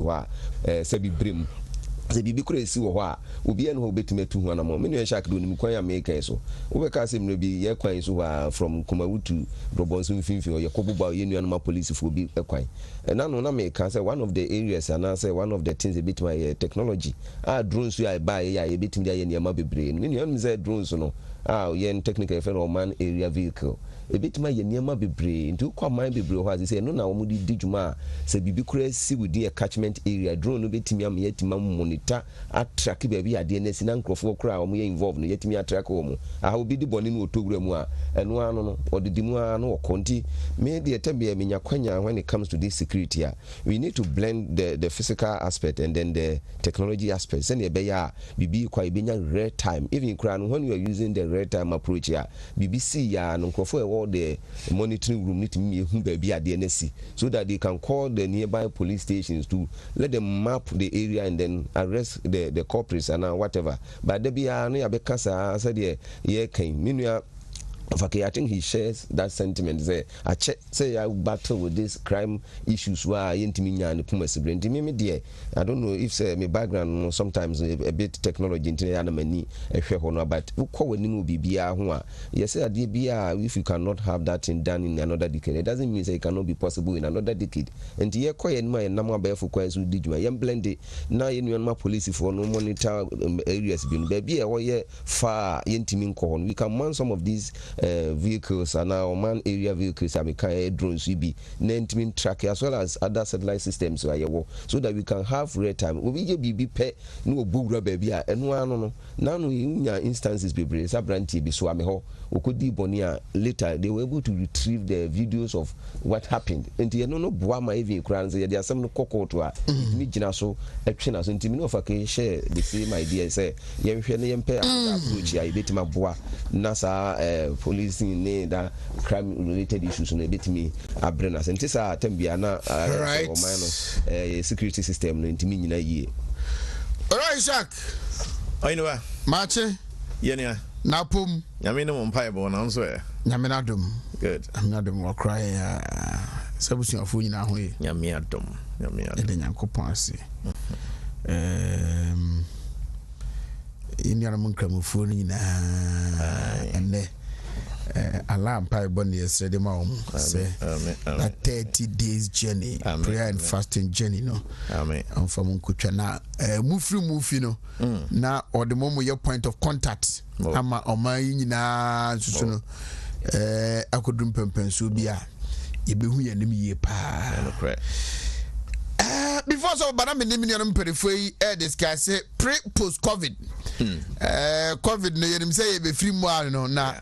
hɔ a sɛ bibrim sɛ bibi kura esi wɔ hɔ a obi no obetumi atu ho anam me no shark do nim kwan ya make so wo be ka sɛ mno bi ye kwan so hɔ from Kumawu to Robonso mfimfini ye kɔboba ye nuanoma police fo bi kwan na no na me ka sɛ one of the areas and say one of the things ebetumi technology drones ya ba ye ebetumi ya niam bebre me nuanum sɛ drones no ye technical for man area vehicle ebetuma ye niam bebre nti kwa man bebre hɔ asɛ no na wo di djuma sɛ bibi kura si within a catchment area drone no betumi am yetima monitor attrack ba bi ade na si na nkrofo kura wo ye involved no yetimi attrack wo mu obi di bɔne no otogura mu ɛno ano no odidi mu no konti me de etambia menya kwanya when it comes to this security we need to blend the physical aspect and then the technology aspect send e be ya bibi kwa ibenya real time even kura no when you are using the real time approach BBC no nkrofo the monitoring room need to be so that they can call the nearby police stations to let them map the area and then arrest the culprits and whatever. But there be no yabekasa said yeah okay, I think he shares that sentiment. Say I battle with this crime issues where intiminya and pumasibri. I don't know if say my background sometimes a bit technology into many but yes, if you cannot have that in done in another decade, it doesn't mean it cannot be possible in another decade. And here quite my number barefoot quite did you blend it now in my police for no monitor areas been baby far intimin we can man some of these vehicles and now man area vehicles and drones we be named track as well as other satellite systems so that we can have real time we be pay no bugra baby and no now instances be sabranti be so ameho okodi bonia later they were able to retrieve the videos of what happened and you no boama even crans there are some kokko to me gina so etwena so ntimi no fa can share the same idea say yemhwe ne yempe approach ya betima boa nasa police in that crime related issues no betimi abrena sentisa tambia na o man security system no ntimi nyina yie. All right, Jack. Oinwa Mache yenia napum nyame no mpai bo na nso nyame nadum good nyame nadum wo cry sabusu afo nyina ho ye nyame adum ede nyankopon ase inyara mun kramufu nyina ene alarm pie bonne yesterday ma say a 30 days journey prayer and fasting journey no amen from kutwa na mufi no na or the moment your point of contact ama oma nyina susu no akodum pempenso bia yebehu yanim ye pa before so bana me nim perifoi discuss pre post covid covid no yenim say ye be free mu no na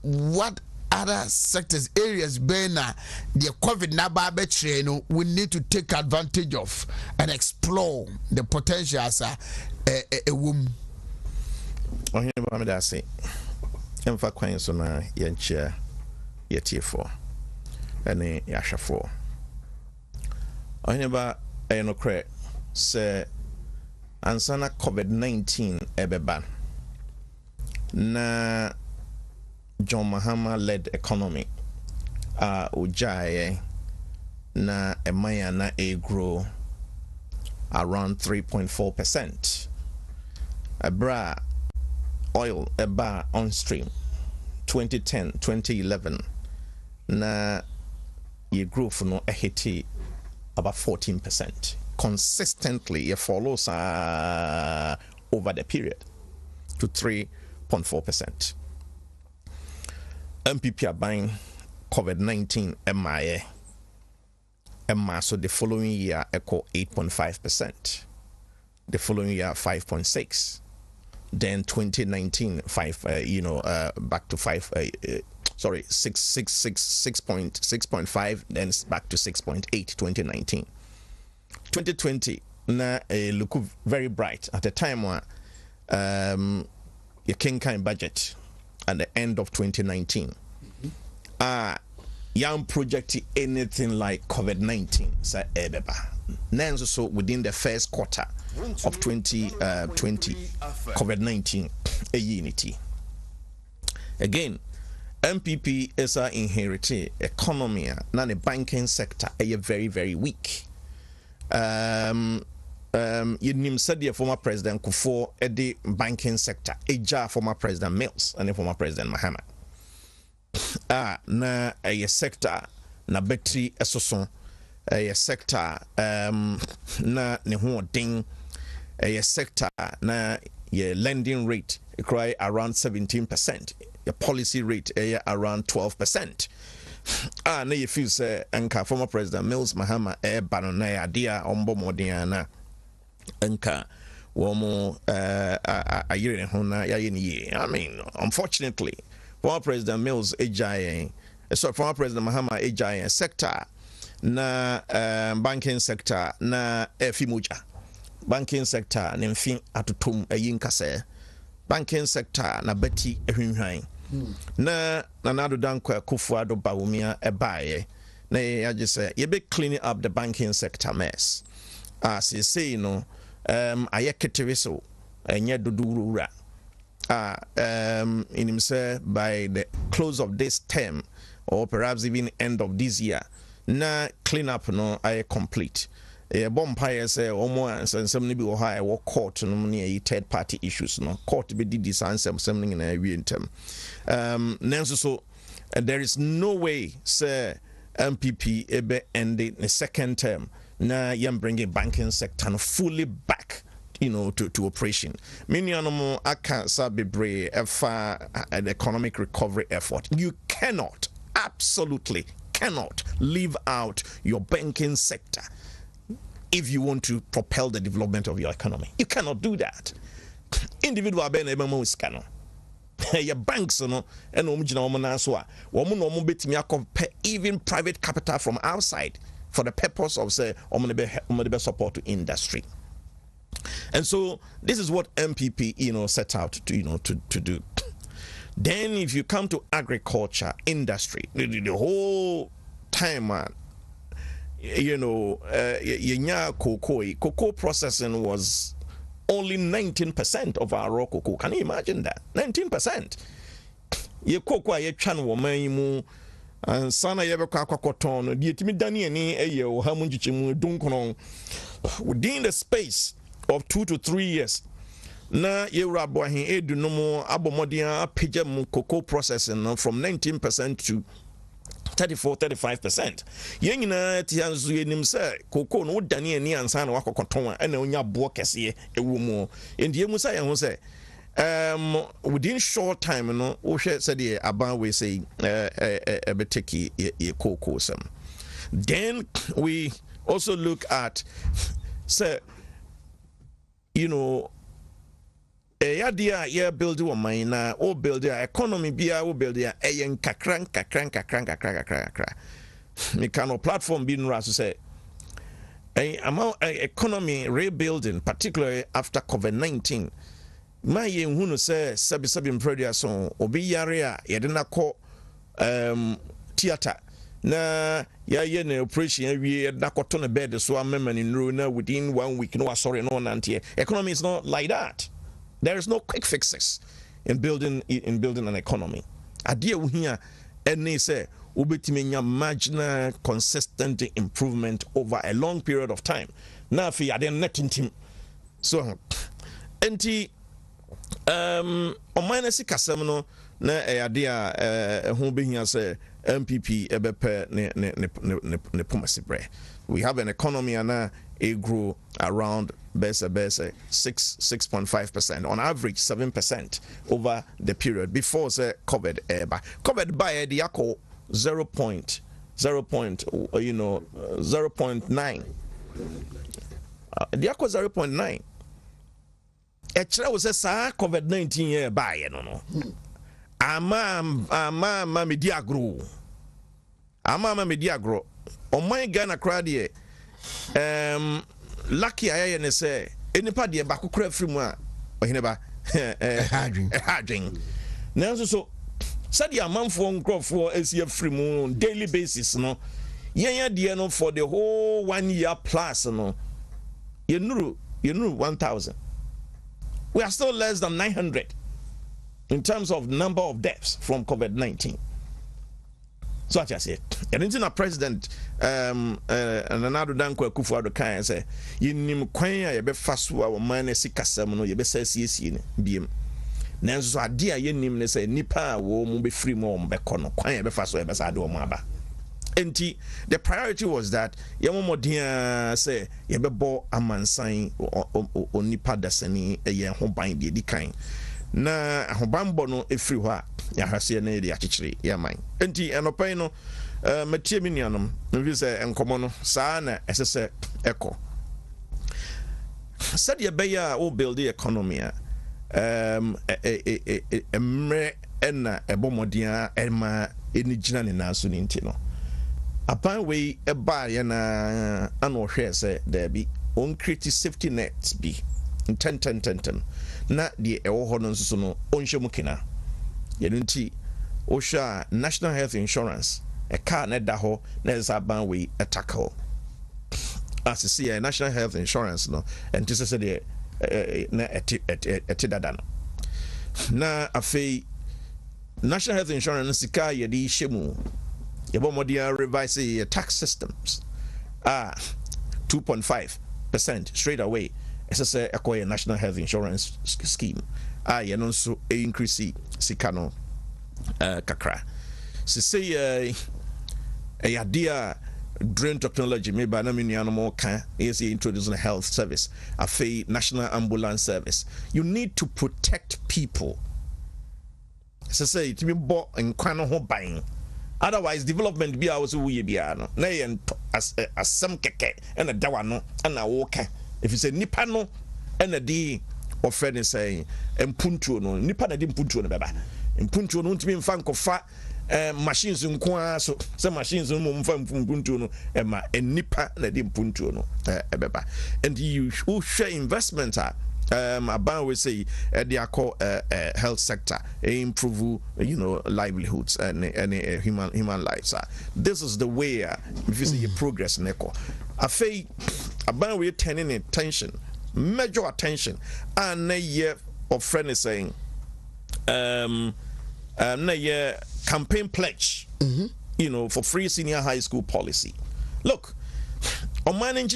what other sectors areas bena the covid na ba be tre no we need to take advantage of and explore the potential as a wom ohine ba me da say emfa kwan so na ye nchia ye tiefo ene ya hwefo ohine ba no kre se ansana covid-19 ebeba na John Mahama led economy ujaye na emaya na grow around 3.4%. Abra oil eba on stream 2010 2011 na ye growth no hit about 14% consistently. It follows over the period to 3.4%. MPP are buying COVID-19 MIA. So the following year, equal 8.5%. The following year, 5.6%. Then 2019, back to 6.5. Then back to 6.8. 2019, 2020 na look very bright at the time when your King Kind budget at the end of 2019. Young project anything like COVID-19 sa ebeba. Nanzo so within the first quarter of 2020 COVID-19 a unity. Again, MPP is a inherited economy, not the banking sector, a very, very weak. Yenim said the former president Kufuor at the banking sector, eja former president Mills and the former president Mahama. Na a sector na betri esoso a sector na ne ho ding a sector na your lending rate cry around 17%, your policy rate around 12%. Na you feel say anka former president Mills Mahama bano na idea ombo modiana anka womo ayire ho na ya ye. I mean, unfortunately, former president Mills former president Mahama AJN sector na banking sector na efimuja banking sector na mfin atotom ayinkase banking sector na beti ehwinhwan na Nana Dankwa Akufo-Addo Bawumia ebaye na ya say you be cleaning up the banking sector mess as you say ayeketiri so enye dodurura in himself by the close of this term or perhaps even end of this year na clean up no I complete bompire say almost and some be high work court no near third party issues no court be did this answer something in a real term so there is no way say MPP ebe ending the second term na yam bringing banking sector fully back to operation. Many animal I can't be brave an economic recovery effort. You cannot, absolutely cannot leave out your banking sector if you want to propel the development of your economy. You cannot do that. Individual your banks and even private capital from outside for the purpose of say support to industry. And so this is what MPP set out to do. Then if you come to agriculture industry, the whole time cocoa processing was only 19% of our raw cocoa. Can you imagine that? 19%. Ye cocoa ye chan woman and sana ye bekwa kwakoton di etimi dani ani eye o ha munjichimu dunkono within the space of 2 to 3 years. Na yewra boahin edu no mo abomodia apagya mu cocoa processing from 19% to 34-35%. Yen nyina ti anzu yenim se cocoa no dani ani ansa na wakokoton a na onya bo kese ewu mu. Endie mu sa ye ho se within short time no wo hwe said the aban we say beteki ye cocoa some. Then we also look at say dia ye build wo man na o build ya economy bia o build ya eyen kakran me cano platform bin raso say amount economy rebuilding particularly after COVID-19 my ye hunu say sabi mpradia so obi yare a ye de na ko theater na ya na operation awie na koto na bed so amema ni nro na within 1 week no sorry no nantie. Economy is not like that. There is no quick fixes in building an economy. Idea we here and say ubetime nya marginal consistent improvement over a long period of time. Now fi ade netting team. So enti o minus kasam no na idea ho be here say MPP ebepe ne pomasibre. We have an economy and it grew around base 6.5%, on average 7% over the period before say COVID eba. COVID by the yako 0.9. The yako 0.9. Actually was a COVID-19 year by no. Ama media grow. Ama media grow. On my Ghana crowd here, lucky I say enipa de ba kokora free mu a ohineba hadwin now so said your manfo nkrofo asia free mu on daily basis no yen de no for the whole 1 year plus no yenuru 1000. We are still less than 900 in terms of number of deaths from COVID-19. So I just said, and then president Nana Dankwa Akufo-Addo kan say yinim kwan a ye be fa so a wo man na sikasam no ye be sasiesie ne biem nanso ade a yenim ne say nipa a wo mu be free mu o be kono kwan ye be fa so ye be sa ade o mu aba enti the priority was that ye momodia say ye be bo amansan o nipa dasani ye ho ban de di kan na ahobanbɔ no efiri hɔ a yɛahwɛseɛ no yɛde akyekyere yɛ man enti ɛnɔpɛn no matie me nuanom mfi sɛ nkɔmmɔ no saa na ɛsɛ sɛ ɛkɔ sɛdeɛ ɛbɛyɛ a wo build the economy a mmerɛ ɛna ɛbɔ mmɔden a ɛma ɛni gyina ne nan so no nti no aban wei ɛbaeɛ na ana ɔhwɛɛ sɛ daabi ɔncreate safety net bi ntɛntɛntɛntɛm na die ɛwɔ hɔ no nso so no ɔnhyɛ mu kena yɛno nti wohwɛ a national health insurance ɛka na ɛda hɔ na ɛsɛ aban wei ɛtackle asese yɛ national health insurance no ɛnte sɛ sɛdeɛ na ɛte dada no na afei national health insurance no sika yɛde hyɛ mu yɛbɔ mmɔden revise yɛ tax systems 2.5% straight away ɛsɛ sɛ ɛkɔ yɛ national health insurance scheme yɛno nso increase sika no kakra sesei ɛyɛ adeɛ a drone technology maybe na me nuanom ka yɛsɛ introducing a health service afei national ambulance service you need to protect people ɛsɛ sɛ yɛtumi bɔ nkwa no ho ban otherwise development bi a wɔ sɛ woyɛ biara no na yɛ asɛm kɛkɛ ɛna da wa no ɛna wɔka if you say nipa no ɛna di ɔfrɛ ne sɛ mpuntuo no nipa na di mpuntuo no bɛba mpuntuo no ntumi mfa nkɔfa machines nko ara so sɛ machines no mo mfa mpuntuo no ɛma nipa na di mpuntuo no ɛbɛba and you hwɛ investment a aban we say they are called health sector improve livelihoods and human lives this is the way if you see your progress neko afei aban we turning attention major attention and na year of friend is saying na year campaign pledge for free senior high school policy look on my name, I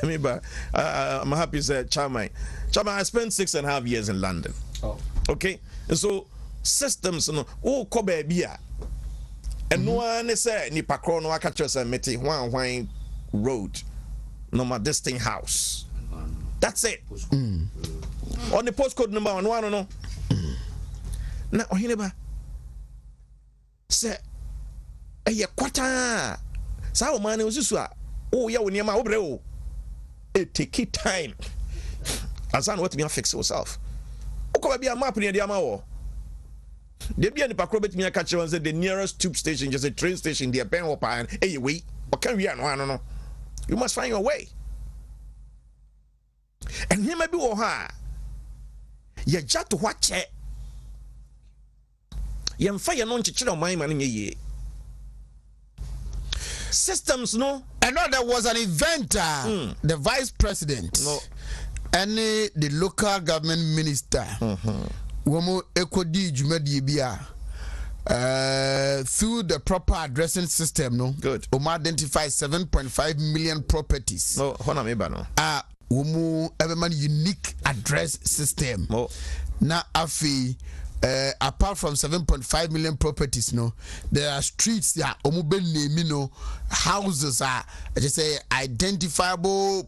mean, but I'm happy that Chama, I spent 6.5 years in London. Oh. Okay, and so systems, Kobe Bia, and no one is said ni Pakro no Akachos and Meti Wine Road, no my distinct house. That's it. On the postcode number 1, no. Now, Ohineba say, a quarter. Sao man was just ya when yama obre it take time asan what me fix yourself o be a map near the amawo they be any pakro bet me catch one say the nearest tube station just a train station there ben up and hey we but can we no you must find your way and here maybe wo ha ya jat watch ye mfa ye no nchechire o man man ye systems no I know there was an event the vice president and the local government minister womo ekodi dwumadi bia through the proper addressing system no good identify 7.5 million properties no hona meba no womo every unique address system na afi apart from 7.5 million properties, there are streets that houses are just say identifiable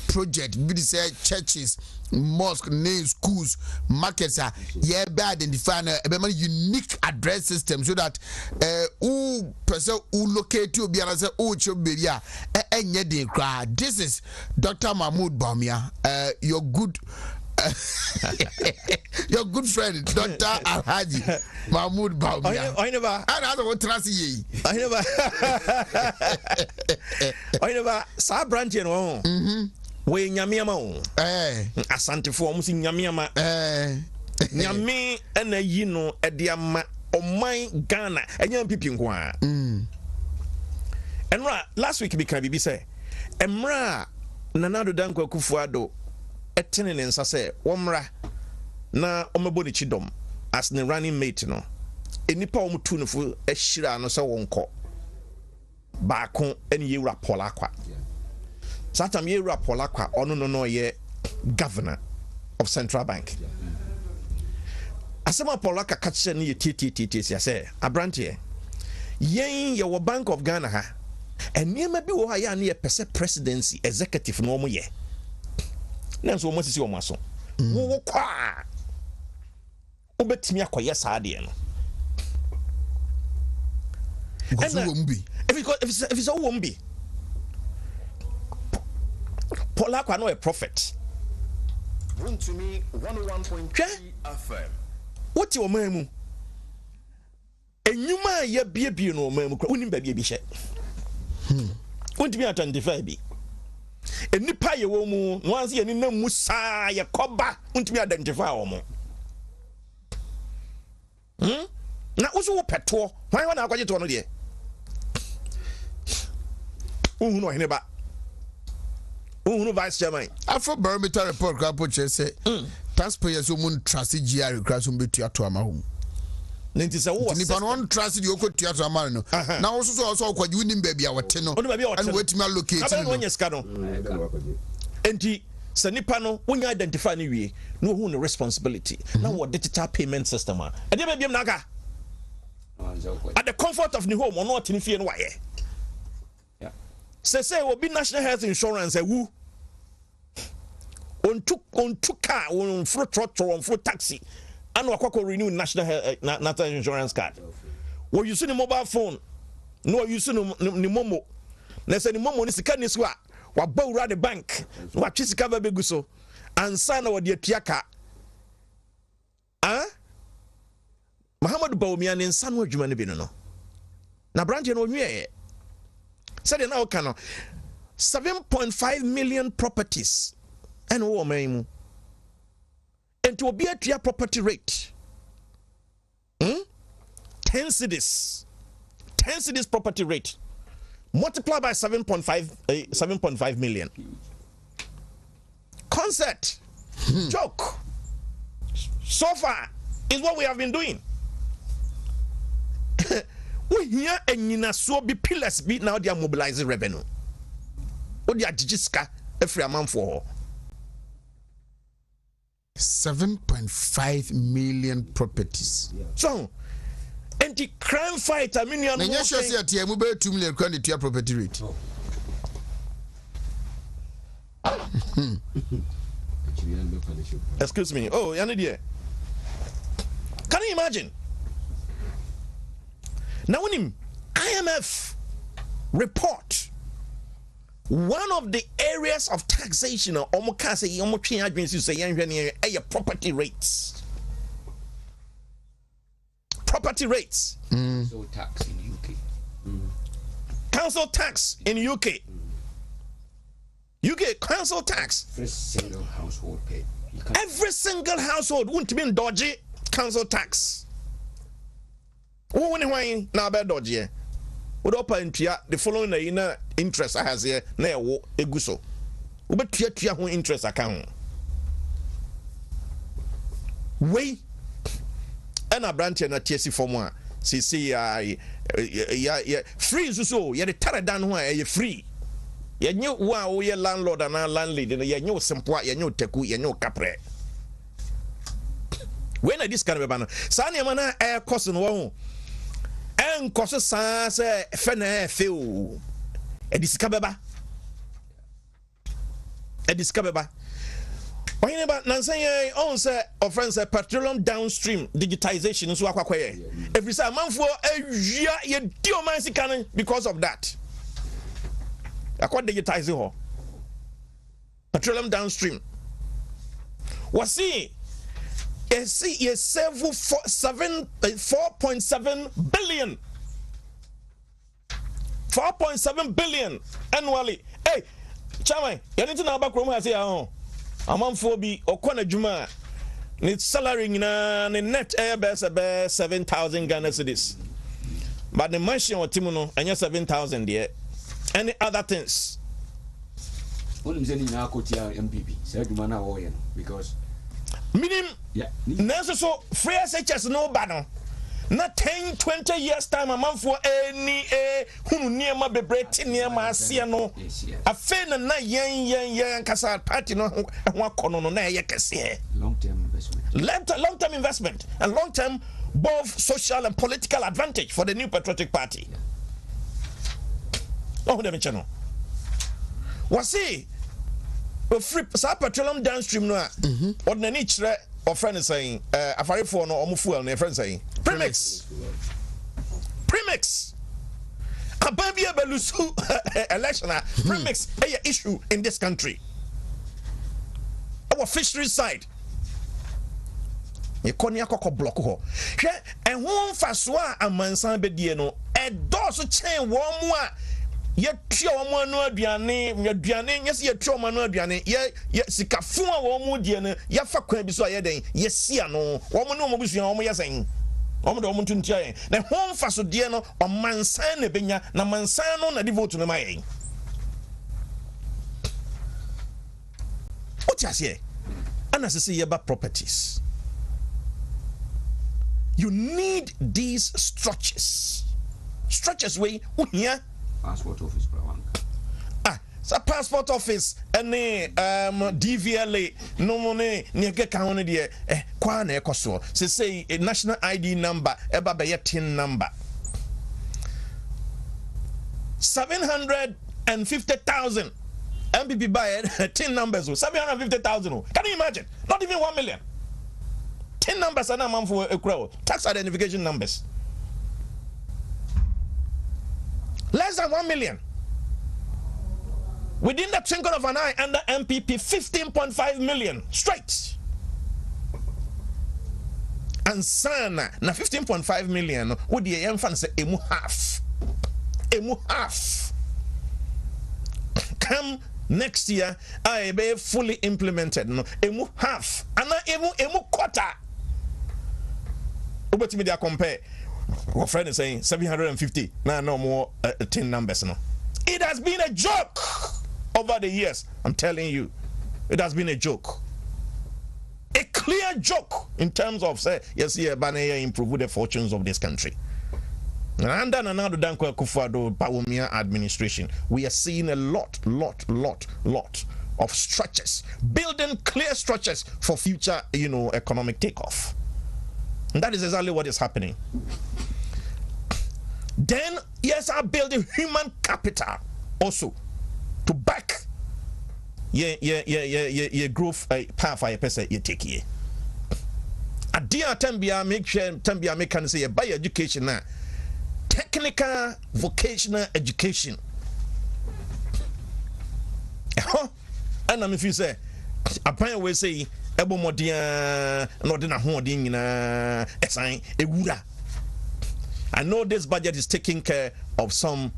project. We say churches, mosques, names, schools, markets are identifying a unique address system so that who person who locate you be say this is Dr. Mahmoud Bamia, your good. Your good friend, Dr. Alhaji Mahmoud Baumia. I never. Sa branch no. We nyamiama. Asante for mu nyamiama. Nyame na yi no e de ama oman Ghana enya pipi nko a. Enra last week bi kan bibi say emra Nana Dankwa Akufo-Addo etene nsa say womra na omebo ni chidom as the running mate no enipa wo mutu no fu ehira no se wonko baako ene yewura polakwa satam yewura polakwa ono no ye governor of Central Bank asema polaka kache ne yetiti sia se abrante yen ye wo Bank of Ghana ha eniema bi wo ha ya ne ye pese presidency executive no mo ye nanso mo sisi wo maso wo kwa obetimi akoye saade no if it's a wombi polakwa no a prophet Wontumi 101.3 FM. What your memu? Enyuma ye bie no memu kra unim ba bie bi hye. Wontumi identify bi. Enipa ye wo mu, no anse ye ni na mu saa ye koba, wontumi identify wo mu. Na uso wo peto, hwan wana akwaje to no de. Uhunu ohene ba. Uhunu vice chairman. After barometer report, Grapo say taxpayers who won't trust GR crash will be to our home. Ninti say wo Nipa no trust the oko to our man no. Na also kwa winning baby our tenno. And wait me locate. Enti se nipa no wonya identify ni wie no who no responsibility. Na what digital payment system a. E dey be naga. At the comfort of the home or not in fear no waye. Say will be national health insurance wu on took car on fruit truck on fruit taxi and wakako renew national insurance card. What you see the mobile phone no you see the momo na say the momo ni sika ni so a wa bawura the bank wa twisika ba beguso ansa na wode atuaka Muhammad Bawumia ni nsa no adwuma ne bi no na branch no nwie said now can 7.5 million properties and woman and to be at your property rate 10 cities property rate multiply by 7.5 million concert joke so far is what we have been doing. We hear and so be pillars be now they are mobilizing revenue. What they are jiska every amount for 7.5 million properties. So anti-crime fight, I mean, you are not sure say 2 million credit your property rate. Excuse me. Oh, Yanidie. Can you imagine? Now, when IMF report one of the areas of taxation, property rates. Property rates. Council tax in UK. Council tax in UK. UK council tax. Every single household paid. Every single household won't mean dodgy council tax. Who when now bad dodgy? Would open the following inner interest I has here near eguso. But tia who interest account. We and a branch and a TSC for more. See, free so you're the Taradan why you free. You knew wow, your landlord and our landlady, and you know some point, you know teku, you know capre. When I this kind of banner, Sanya mana air cost and one. And cost sans fene feel a discover. A discover. Why about Nansay on say offense petroleum downstream digitization is what every month for a year you deal man because of that. I quite digitizing her. Petroleum downstream. Was see yes, several 4.7 billion. 4.7 billion annually. Hey, Chama, you need to know about Chrome has here. A month for be or corner Juma. Need salary in a net airbus about 7,000 Ghana cedis. But the mansion or Timono and you're 7,000 there. Any other things? What is any narcotia MPP? Sergumana because minimum. Yeah. Nurse so free SHS no banner. na 10-20 years time amanfo any hunu niema bebrete niema asie no afe na yen kasa party no ho akono no na ye kese long-term investment and long-term both social and political advantage for the New Patriotic Party. Oh, let me channel. Wasi free sa petroleum downstream no ordinary chire or friend is saying afari for no omu fuel no friend saying premix ababia belusu election premix a issue in this country. Our fishery side yekoni akoko block ho hwe ehun faso a amansan bedie no edo so chen wo mu a yetwa wo mu anu aduane nyese yetwa wo mu anu aduane ye sikafu a wo mu die no yafa kwan bi so ayeden yesia no wo mu no mo busua wo mu yesen wo mu do wo ntuntia yen na ehun faso die no amansan na benya na mansan no na di vote no mayen otiasie ana sese yeba properties. You need these structures way here. Passport office So passport office any DVLA no money nyeke ka hono de kwa na ekoso say a national ID number eba be tin number 750,000 MPP buy 10 numbers 750,000. Can you imagine? Not even 1 million. 10 numbers and a month for a crowd. Tax identification numbers. Less than 1 million. Within the twinkle of an eye, under MPP, 15.5 million straight. And sana na 15.5 million would the infant say emu half. Come next year, I be fully implemented. No, emu half. And emu quarter. But me they compare. Our friend is saying 750. Now no more 10 numbers. No, it has been a joke over the years. I'm telling you, it has been a joke, a clear joke in terms of say yes, yeah, Banaya improve the fortunes of this country. And under Nana Dankwa Kufuado Bawumia administration, we are seeing a lot of structures, building clear structures for future, economic takeoff. And that is exactly what is happening. Then, yes, are building human capital also to back growth path for a person you take here. A dear Tambia make sure Tambia make can say buy education now. Technical vocational education. And if you say, upon we say, Ebo Modia, not in a hoarding in a sign, a wura. I know this budget is taking care of some,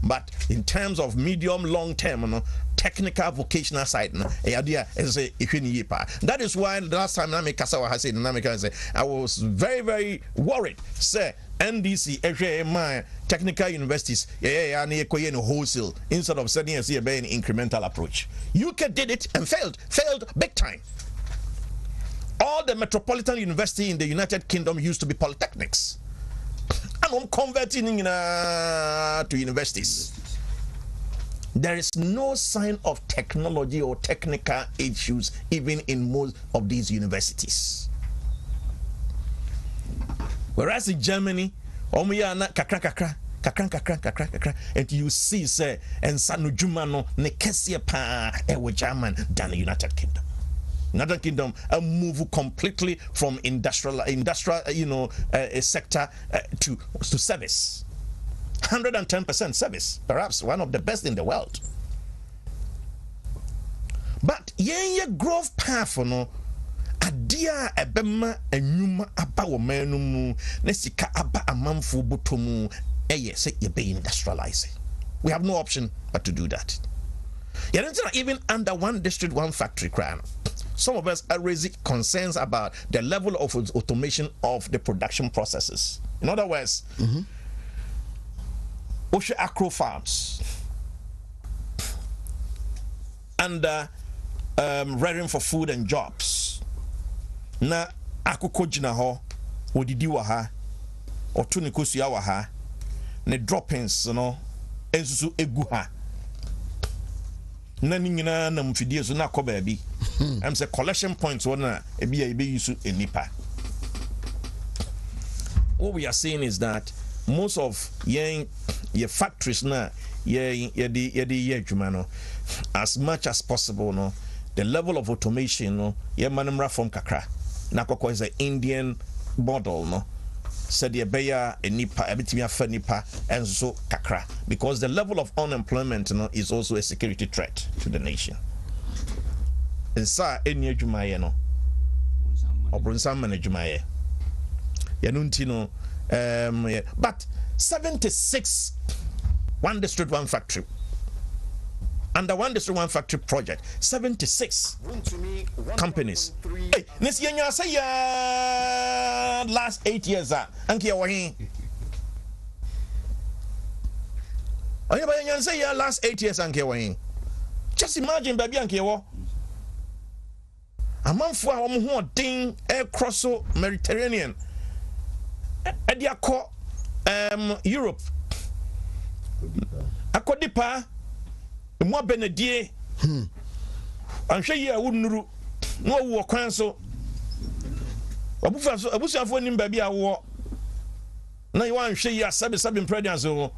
but in terms of medium, long term, technical vocational side, idea is a that is why the last time I was very, very worried. Say NDC, my technical universities, wholesale instead of setting an incremental approach. UK did it and failed big time. All the metropolitan university in the United Kingdom used to be polytechnics. And I'm converting to universities. There is no sign of technology or technical issues even in most of these universities. Whereas in Germany, and you see, say, and Sanujumano, Nekesia pa ewe German than the United Kingdom. United Kingdom move completely from industrial, sector to service. 110% service, perhaps one of the best in the world. But ye growth path no adia ebema enyuma aba wo manu mu na sika aba amanfo botomu eye say ye be industrializing. We have no option but to do that. Even under one district, one factory crown. Some of us are raising concerns about the level of automation of the production processes. In other words, Osha Acro farms and rearing for food and jobs. Na akoko jina ho odidi wa ha ɔto ne kosua wɔ ha ne droppings no ensusu egu ha na ni nyinaa na mfidie so na akɔ baabi am say collection points wɔ na ebi a ebe use enipa. What we are saying is that most of your factories na ye adwuma no, as much as possible no, the level of automation no ye manamra from kakra na kokɔ is an Indian model no, said the beya enipa ebitimi afa nipa and so kakra, because the level of unemployment no is also a security threat to the nation. And sa eni adwuma ye no obronsan man adwuma ye yanunti no but 76 one district one factory under one district one factory project 76 companies. Hey, this year say last 8 years anke wahin say last 8 years anke wahin. Just imagine baby anke wo amanfo a wo ho odin across Mediterranean Ediako Europe akodipa mo benedie anhwe yi a wonnuru no wo kwan so abusuafo nim ba bi a wo na yo anhwe yi a sabe impredance so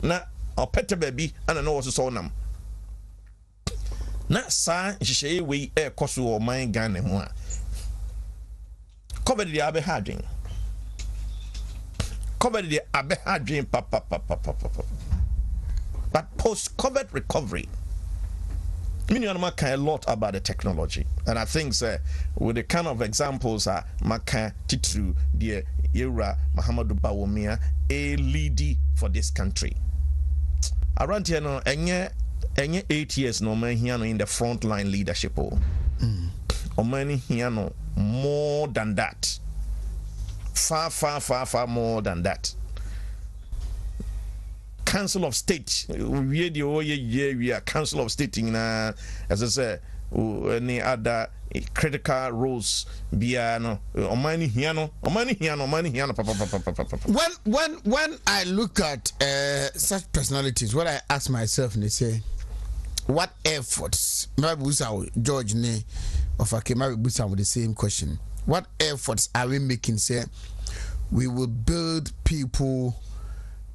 na opete ba bi ana no wo so nam na sa nhyehyeye we e koso o man Ghana mu a COVID dia abe hadwen COVID the abe papa. But post-COVID recovery, I care a lot about the technology, and I think with the kind of examples Maka Titru, the Era Muhammadu Bawumia, a leader for this country. Around here, no, 8 years no man here in the frontline leadership. Or many here no more than that. Far more than that. Council of State, we are Council of State in as I say, any other critical roles. When I look at such personalities, what I ask myself, and they say, what efforts? Maybe George Ne of Akema with the same question. What efforts are we making? Say we will build people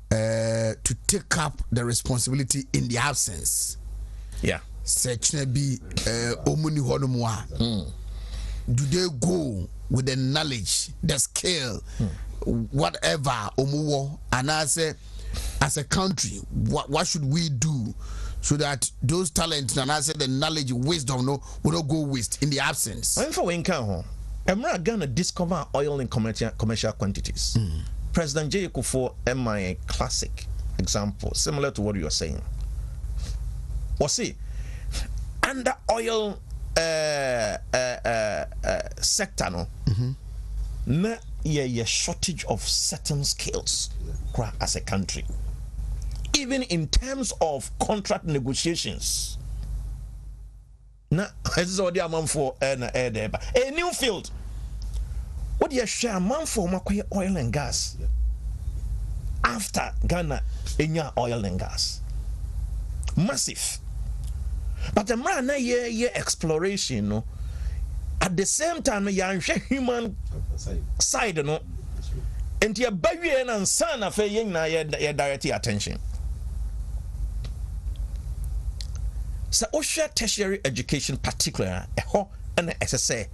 to take up the responsibility in the absence. Yeah. Such be omuni honomwa. Do they go with the knowledge, the skill, whatever omuwo? And as a country, what should we do so that those talents and as the knowledge, wisdom, will not go waste in the absence? I'm for Emra Ghana discover oil in commercial quantities. President J. Kufuor a classic example, similar to what you are saying. Or see, under oil sector, no, na shortage of certain skills as a country. Even in terms of contract negotiations. Na this is what the amount for a new field. What do you share amount for oil and gas? After Ghana, enya oil and gas. Massive. But the man ye exploration, no. At the same time, you human side, no. And you bury and son of a young direct attention. So, Osha tertiary education, particular, and SSA,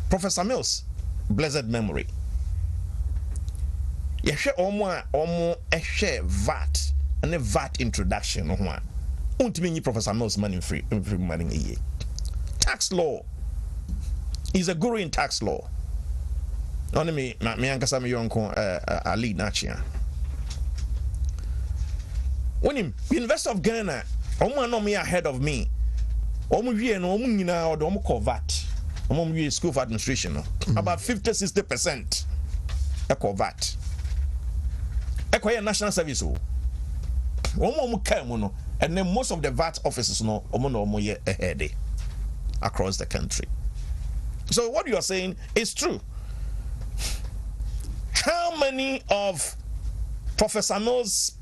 Professor Mills, blessed memory. Omo VAT and a VAT introduction. Wontumi Professor Mills money free money a year. Tax law. He's a guru in tax law. Only me ankasa me yonko Ali Nachia. When him University of Ghana, omo no me ahead of me. Omo wie no omo nyina o do omo call VAT. Omo wie school of administration no. About 50-60% e call VAT. E call national service o. Omo kai mu no, and then most of the VAT offices no omo ye ahead across the country. So what you are saying is true. how many of Professor No's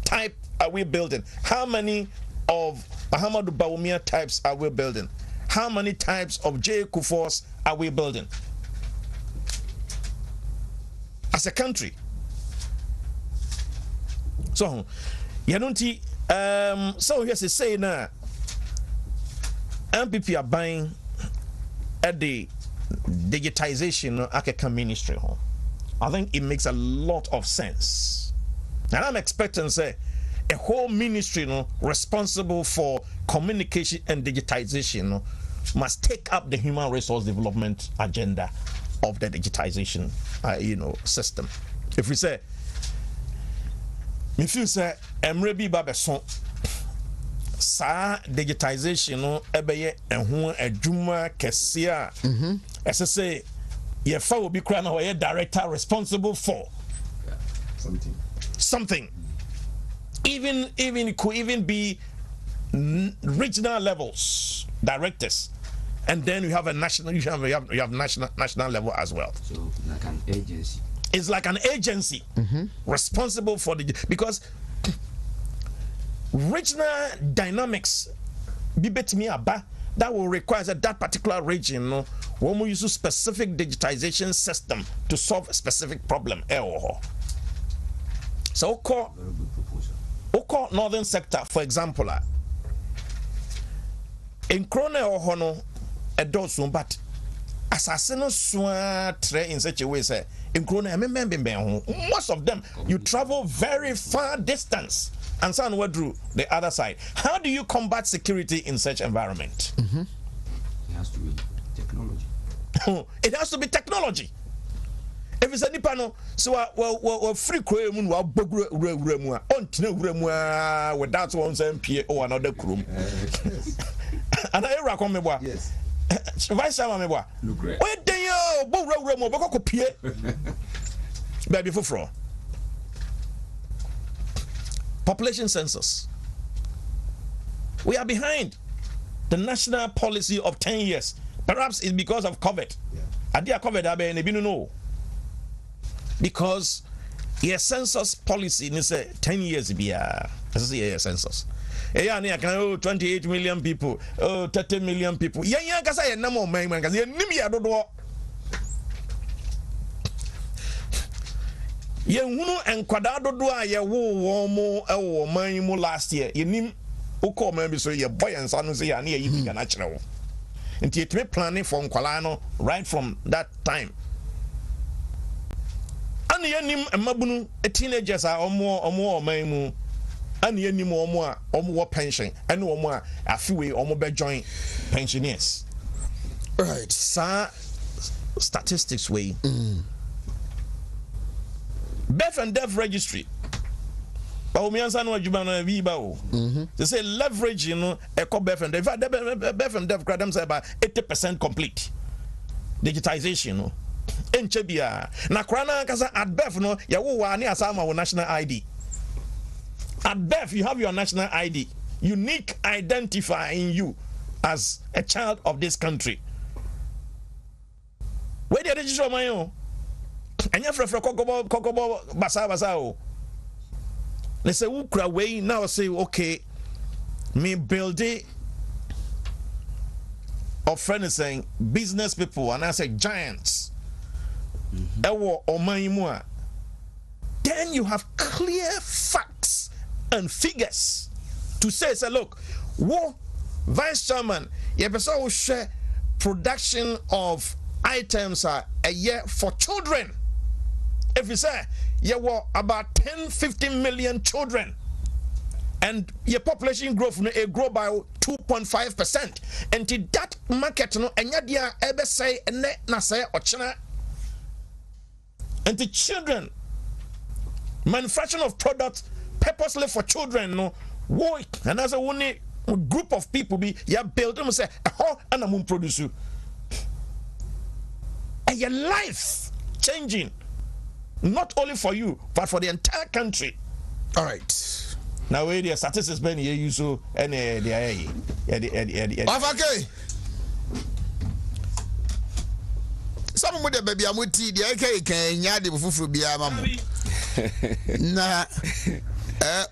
type are we building? How many of Muhammadu Bawumia types are we building? How many types of J. Kufuors are we building? As a country. So, Yanunti, so here's a say now, MPP are buying at the digitization Akeka ministry. I think it makes a lot of sense. And I'm expecting, say, a whole ministry responsible for communication and digitization must take up the human resource development agenda of the digitization system. If we say, me feel say Emre bi babeso sa digitization ebeye ehun adwuma kese a ese say ye fa obi kra na we director responsible for something. Even it could even be regional levels directors, and then you have a national, you have national level as well. So like an agency. It's like an agency responsible for the, because regional dynamics be betimi aba that will require that particular region when we use a specific digitization system to solve a specific problem. So call northern sector, for example, in Krone or Hono a dozen, but assassin swear in such a way, say in Krone, most of them you travel very far distance and some were through the other side. How do you combat security in such environment? It has to be technology. It has to be technology. If it's a nipano, so well free cream will bugre on tina without one's MP or another crew. And I recommend what? Yes. Vice Chairman, what? Where do you go? Baby for population census. We are behind the national policy of 10 years. Perhaps it's because of COVID. I did COVID, I didn't know. Because your census policy is 10 years. This is a census. 28 million people, 30 million people. Yeah, because I no more man, because you don't know. You and Quadrado do I war more last year. You name Uko maybe so your boy and son say near you natural. And you planning from Qualano right from that time. And you name a mabunu, a teenagers are or more maimu. And you name or more pension, and no more a few or more joint pensioners. Right. Sir, statistics way. Birth and death registry. But we answer no jubana viba. They say leverage, eco birth and death. Birth and death grad them say about 80% complete. Digitization, Enchebia. Na krana kasa at birth no ya wo wa ni asama with national ID. At birth you have your national ID, unique identifying you as a child of this country. Where the register my own? And you have kokobo basa. They say ukra way now say okay, me build it. Or friend is saying business people and I say giants. Ewo omaimua. Then you have clear facts and figures to say look, vice chairman, you will share production of items a year for children. If you say you were about 10-15 million children and your population growth grow by 2.5%, and to that market and yadia ebe say na say ochina, and the children manufacturing of products purposely for children and as a one group of people be ya build them say and I'm produce you and your life changing. Not only for you, but for the entire country. All right. Now, where the statistics been here, you so and the some mo de baby amuti de kan nya de fufuru bia ma mo na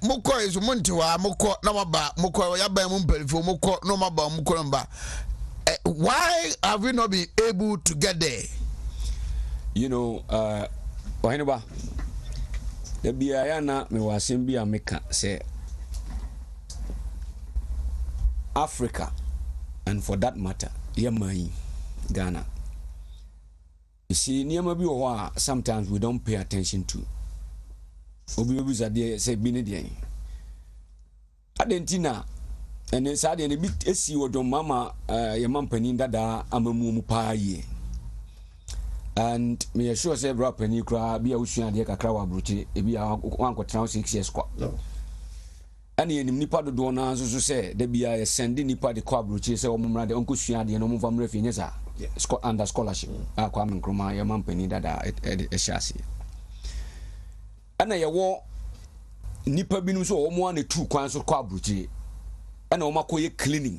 mukọ is muntiwa mukọ na maba mukọ ya ba mu mpelifo mukọ no maba mukọ mba. Why have we not been able to get there? You know, Oheneba, the Biayana me was in Biameka say Africa, and for that matter, Yamai, Ghana. You see, near sometimes we don't pay attention to. Obi say Binedian. Adentina. And then sad and a bit esi or don mama your mum penny dada amamu pa ye. And me assure say bra penny cry be a ocean de kakrawa bruche e be a 1.6 years kwa. And ye nipa do do na so say de be a send nipa de kwa bruche say omumra de onko sua de no mfa mra fi nyesa under scholarship akwa men kroma your mum penny dada e hyase. Ana ye wo nipa binu so omo an 2 kwan so kwa bruche. And a wakoye cleaning,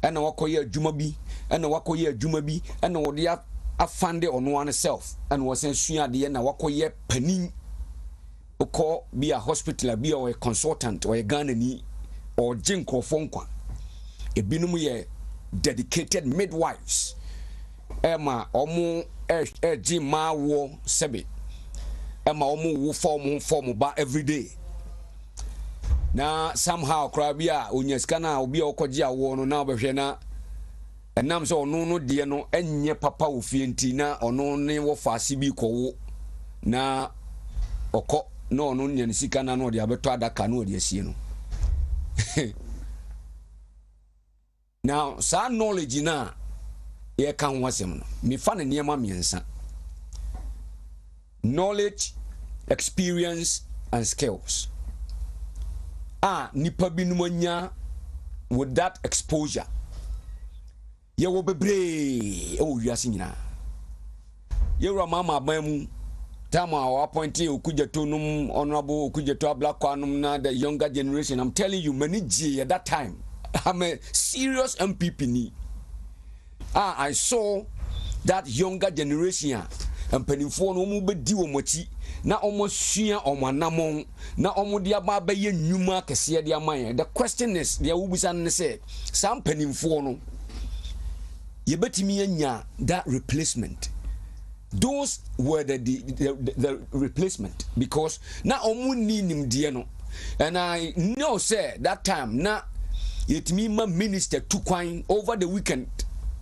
and a wakoye jumabi, and a wakoye jumabi, and a wadia a fande on one self, and was in Suya the end a wakoye penny, or be a hospital, be a consultant, or a Ghanani, or Jinko Fonkwa. A binumu dedicated midwives. Emma, omo Jima war sebe. Emma omo form ba every day. Na somehow krabia onyaskana obi okoje awo no na obehwe na enam so ono no de no enye papa ofienti na ono ne wo faase bi kowo na okọ na ono nya sika na no de abeto adaka na odi asie no. Now sa knowledge na ye kan wasem no me fa ne niema miensa: knowledge, experience and skills. Nipa binumanya with that exposure. Ye wo bebre e wo wiase nyina. Ye wura mama abamu tama wa appointee okujeto num honorable okujeto ablakwanum na the younger generation. I'm telling you, many G at that time. I'm a serious MPP ni. I saw that younger generation and penifo no mu bedi wo mochi na omo sua omo anamon na omo dia ba ba ye nnwuma kese dia man. The question is dia wubisa ne say sam penifo no ye betimi anya that replacement. Those were the replacement, because na omo ni nimdie no. And I know say that time na yetimi ma minister to kwan over the weekend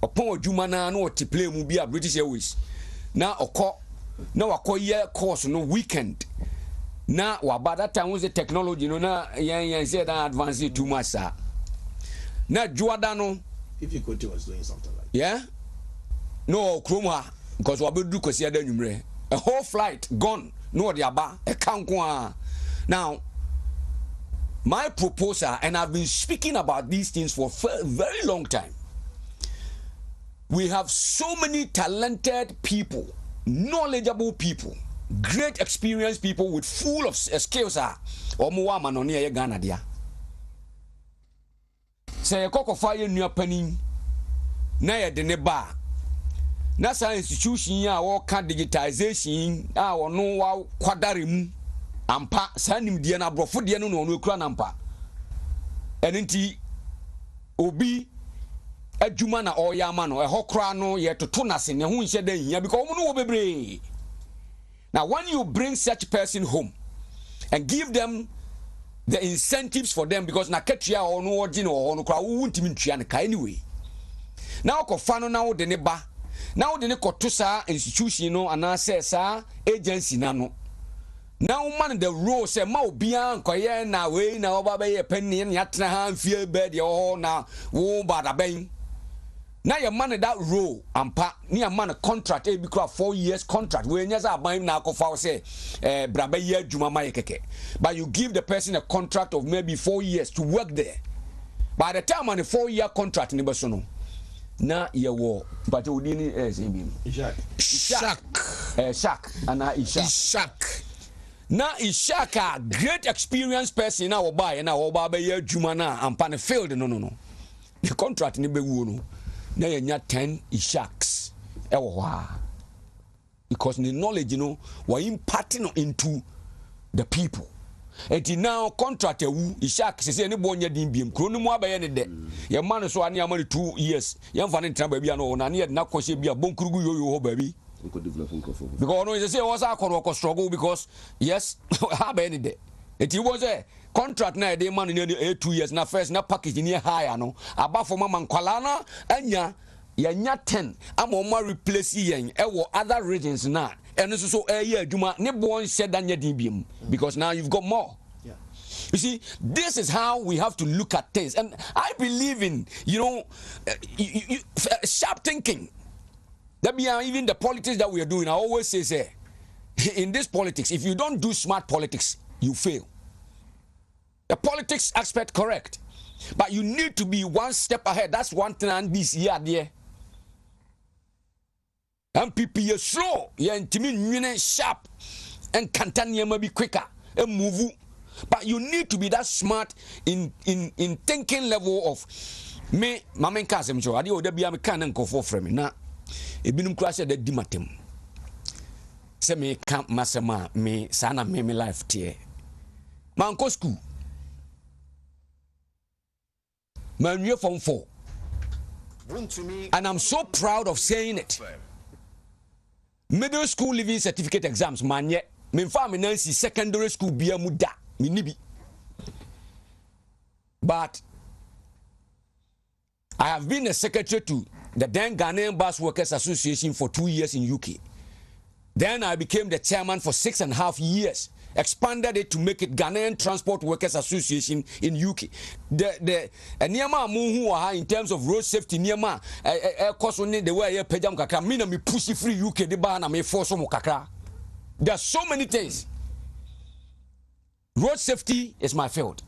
upon adwuma na no to play mu bia British Airways na okọ na wakoye course no weekend na waba that time was the technology no na yan say that advance too much sir. Na juada no if you could was doing something like yeah no kroma because wabedu kwesi ada nwumre a whole flight gone no the aba e kanko. Now my proposal, and I've been speaking about these things for a very long time. We have so many talented people, knowledgeable people, great experienced people with full of skills. Omuwa manoni ye Ghana dia. Say koko fire new penny na ye de ne ba. Na sa institution ya wo ka digitization ono wa kwadare mu ampa sanim die na brofo die no no ekura na ampa. Enti obi adwuma na oyama no ehokra no ye toto na se ne ho nhye da hia because omo no wo bebre. Now when you bring such person home and give them the incentives for them, because na ketua ono oji no ono kra wo ntimi ntua ne ka anyway. Now ko fa no na wo de ne ba na wo de ne koto sa institution no anase sa agency na no. Now man the role say ma obia nkoye na we na oba be ye penny na atena ha mfie bed ye ho na wo bada ben. Now your man that role ampa ni a man contract e bi kra 4 years contract we nya za ban na akofa say brabe ye adwuma ma ye keke, but you give the person a contract of maybe 4 years to work there. By the time on the 4-year contract ni beso no na ye wo but odi ni Ishak ana Ishak na Ishaka great experienced person na wo buy na wo ba be ye adwuma na ampa ne field no the contract ni be wu no na ye nya 10 Ishaks e wo ha because the knowledge, you know, we're imparting into the people. And now contractor who Ishak says any bonya dimbium, Chronomo by any day. Your man is one year 2 years. Young fan in Trababiano, and yet not cause be a bonkuru, you baby. Because no, say was our struggle because yes, have any day. It was a contract now, they man in 2 years, now first, now package in here higher, no, above for Mamma Kalana, and ya 10. I'm on my replacing other regions now. And this is so a year, Juma, Nebon said than your DBM because now you've got more. Yeah. You see, this is how we have to look at things. And I believe in, you know, sharp thinking. That be even the politics that we are doing. I always say, in this politics, if you don't do smart politics, you fail. The politics aspect correct, but you need to be one step ahead. That's one thing and this year there. And people are slow, you're sharp, and Cantania may be quicker and move. But you need to be that smart in thinking level of me, Mamen Kasim Joe. I do be a can and go for frame. Now, a binum crash at the dimatim. Say me camp Masama, me sana me life tear. Manco school. Man, you're from 4. And I'm so proud of saying it. Middle school living certificate exams, man, yet. Me family Nancy secondary school be a muda, me nibi. But I have been a secretary to the then Ghanaian Bus Workers Association for 2 years in UK. Then I became the chairman for 6.5 years. Expanded it to make it Ghanaian Transport Workers Association in UK. The Niama Muhu in terms of road safety, Niama, course only the way I pejam kakra, mina me pussy free UK, the ban, me force some kakra. There are so many things. Road safety is my field.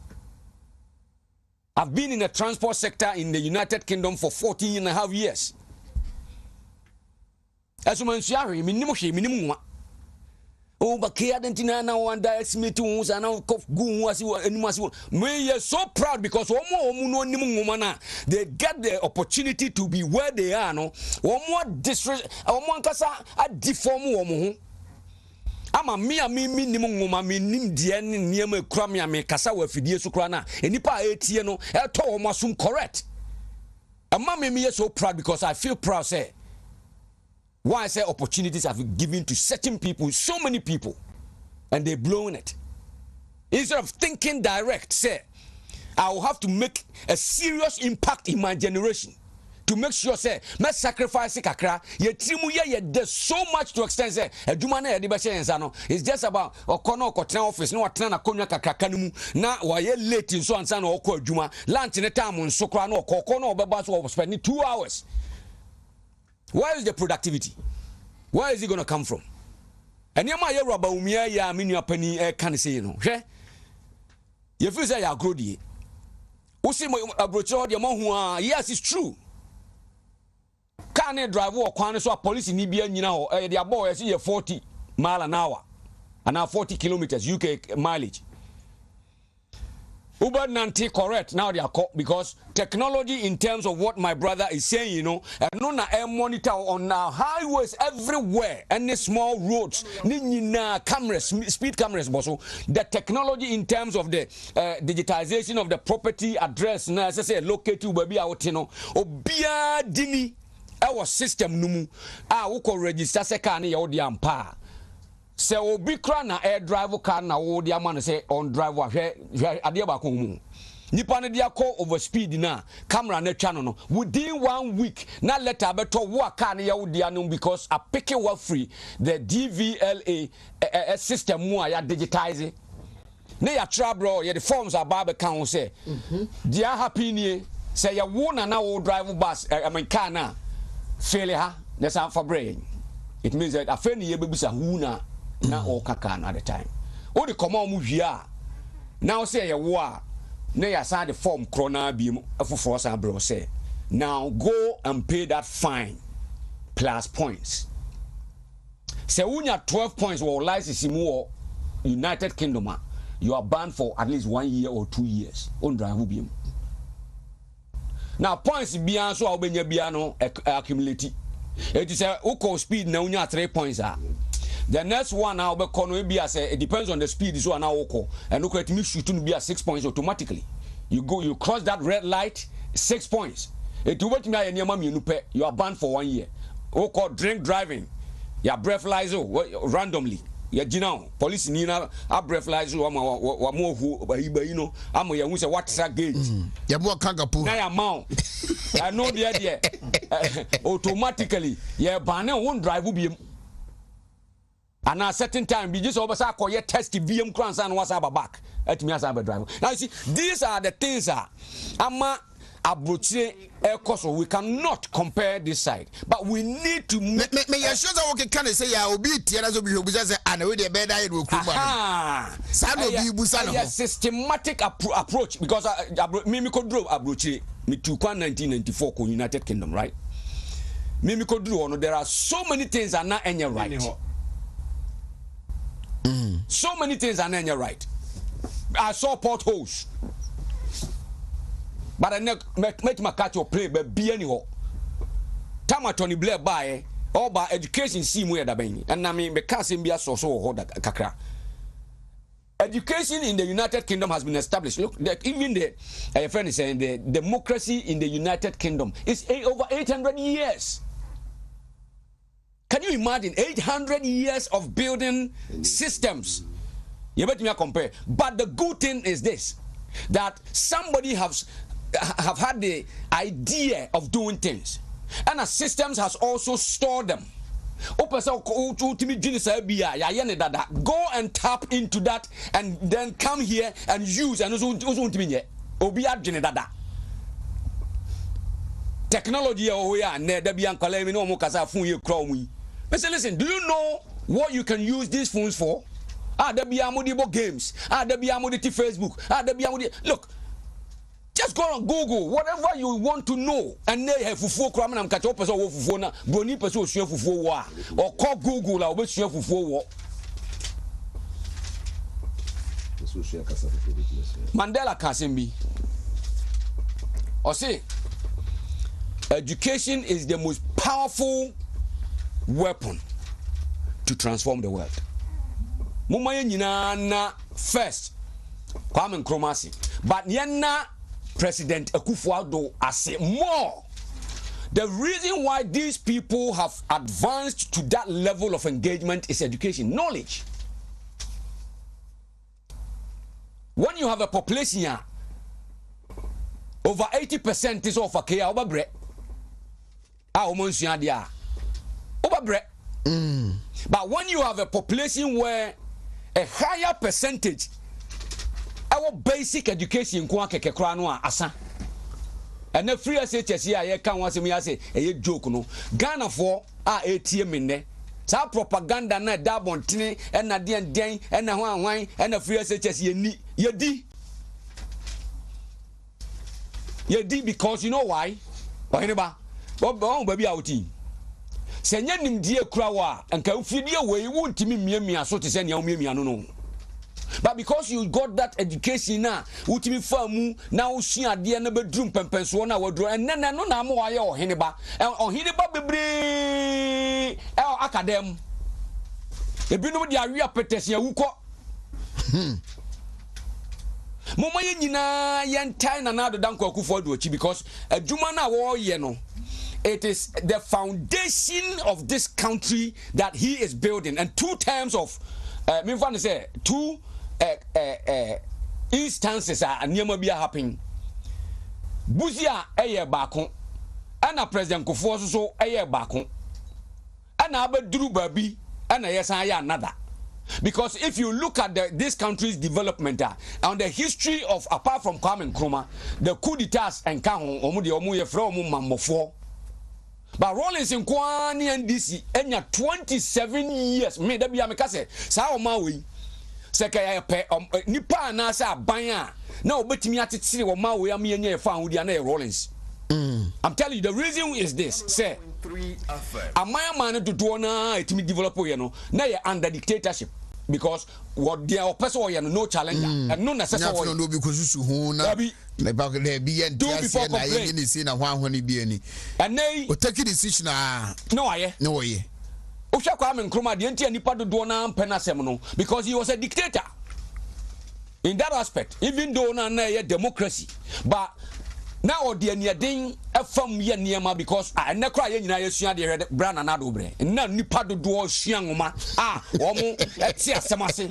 I've been in the transport sector in the United Kingdom for 14.5 years. As you mentioned, minimum. Oh, but Kia Dentina now one diet Smith and now Goon was we are so proud because one more they get the opportunity to be where they are. No, one more district, one casa a deform woman. I'm a mere minimum woman, meaning the near me cramia me casa with Fidia Sukrana, and Nipa Etiano, I told Masum correct. And mammy me so proud because I feel proud, say. Why I say opportunities have been given to certain people, so many people, and they're blowing it. Instead of thinking direct, say, I will have to make a serious impact in my generation to make sure, say, me sacrifice kakra. There's so much to extend. Say, it's just about okono okotena office no atena na konya kakra kanimu na waye late in so ansa na okọ adwuma lunch ne time nso kra na okọ na obeba so spend 2 hours. Where is the productivity? Where is it going to come from? And you might rubber umia ya minu penny can say no. You feel say you grow the Usi abrocho the mon yes, it's true. Can drive or kwan so police in Libya, you know, their boy see 40 mile an hour and now 40 kilometers UK mileage. Uber Nanti correct now they are caught because technology in terms of what my brother is saying, you know, and no air monitor on our highways everywhere, any small roads, nina cameras, speed cameras, boso. The technology in terms of the digitization of the property address, na say locate to baby out, you know, obia dini our system numu woko register sekani ya odi ampa. Se obi kra na air drive car na wo dia man say on drive hwe ade ba ko mu nipa ne dia call over speed na camera na twa no within 1 week na letter beto wo car na ya wo dia no because a pick it free the DVLA system mu ya digitize na ya trouble ya the forms about can say dia happy ni say ya wo na wo drive bus I mean car na fail ha that's am for brain it means that a friend ye bebusa hu na na all kakan at the time. All the common move here. Now say a war. Nay, I signed the form crona beam for force and bro say. Now go and pay that fine plus points. Say when you 12 points or license in more United Kingdom, you are banned for at least 1 year or 2 years on drive beam. Now points beyond so I'll be accumulated. It is a uko speed na unya 3 points ah. The next one now be kono be as it depends on the speed so now uko and uko it me shoot to be at 6 points automatically. You cross that red light 6 points. It will me any mama you are banned for 1 year. Uko drink driving. Ya breathalyzer randomly. Ya gina police ni na a breathalyzer wa mo hu you know am ya hu say what is that gauge. Ya mo kangapu. Na ya mount. I know the idea. Automatically ya ban won drive bi and at a certain time be just over say akoye test VM crans and was about back at me as I drive. Now you see these are the things ama abrochire so we cannot compare this side, but we need to me ya sure that we can say ya obi tiara so bi obusa say ana we dey beda e recruitment sa no bi busa no systematic approach because me could draw abrochire me to 1994 ko United Kingdom, right? Me could draw no there are so many things are not any right. So many things are not right. I saw potholes. But I make my catch or play, but be anyhow. Tama Tony Blair by or by education seem where the bang. And I mean, because in Bia so hold kakra. Education in the United Kingdom has been established. Look, even the friend is saying the democracy in the United Kingdom is over 800 years. Can you imagine 800 years of building systems? You bet me compare. But the good thing is this, that somebody have had the idea of doing things, and the systems has also stored them. Go and tap into that and then come here and use and technology listen, do you know what you can use these phones for? There be amodibo games. There be amodity Facebook. There be amodi. Look, just go on Google whatever you want to know, and they have fufu kraman am catch up person wo fufu na broni person osua fufu wo or call Google la obesua fufu wo. Mandela Kasimbi. Or say education is the most powerful weapon to transform the world. Mumaya nyina na first Kwame Nkrumah, but yenna President Akufo-Addo ase more. The reason why these people have advanced to that level of engagement is education, knowledge. When you have a population here, over 80% is of a care over bread. But when you have a population where a higher percentage our basic education asa and the free SHS here can once me say a joke no Ghana for ATM in there sa propaganda na da bontene and na den and na hwan and the free SHS ye di because you know why ohineba baby outi senya nimdie kura wa anka ufidie we wuntimi miamia so te senya miamia no. But because you got that education na utimi famu na usua ade na bedrum pempenso na wadro enne no na mo aye ohineba bebre academ ebinum dia wi apetese awuko moma ye nyina ye ntai na na do danko Akufo-Addo ochi because adwuma na wo ye no it is the foundation of this country that he is building, and two terms of me want say two instances are near be happening. Buzia eye bako, and a President Akufo so eye bako, and abedru baby, and a yes I another. Because if you look at this country's development and the history of apart from Kwame Nkrumah, the coup d'etats and Kahon omudi omuye from Mamofo. But Rollins in Kwani and DC enya 27 years. Me da bia me kase sa o ma we seka pe nipa na sa ban na obetimi atitire wo ma we am yenye fa hudi na Rollins. I'm telling you the reason is this. Say amaya man do na etimi develop we no na ye under dictatorship. because what they are person or no challenger and no necessarily no because who na be and do before complain and they take a decision no way Usha Kwame Nkrumah the anti nipa do na penasem no because he was a dictator in that aspect even though na democracy but now the anyadin afam ye niema because na kra ye nyina yesua de brana na do bre na nipa do sua ngoma omo eti asemase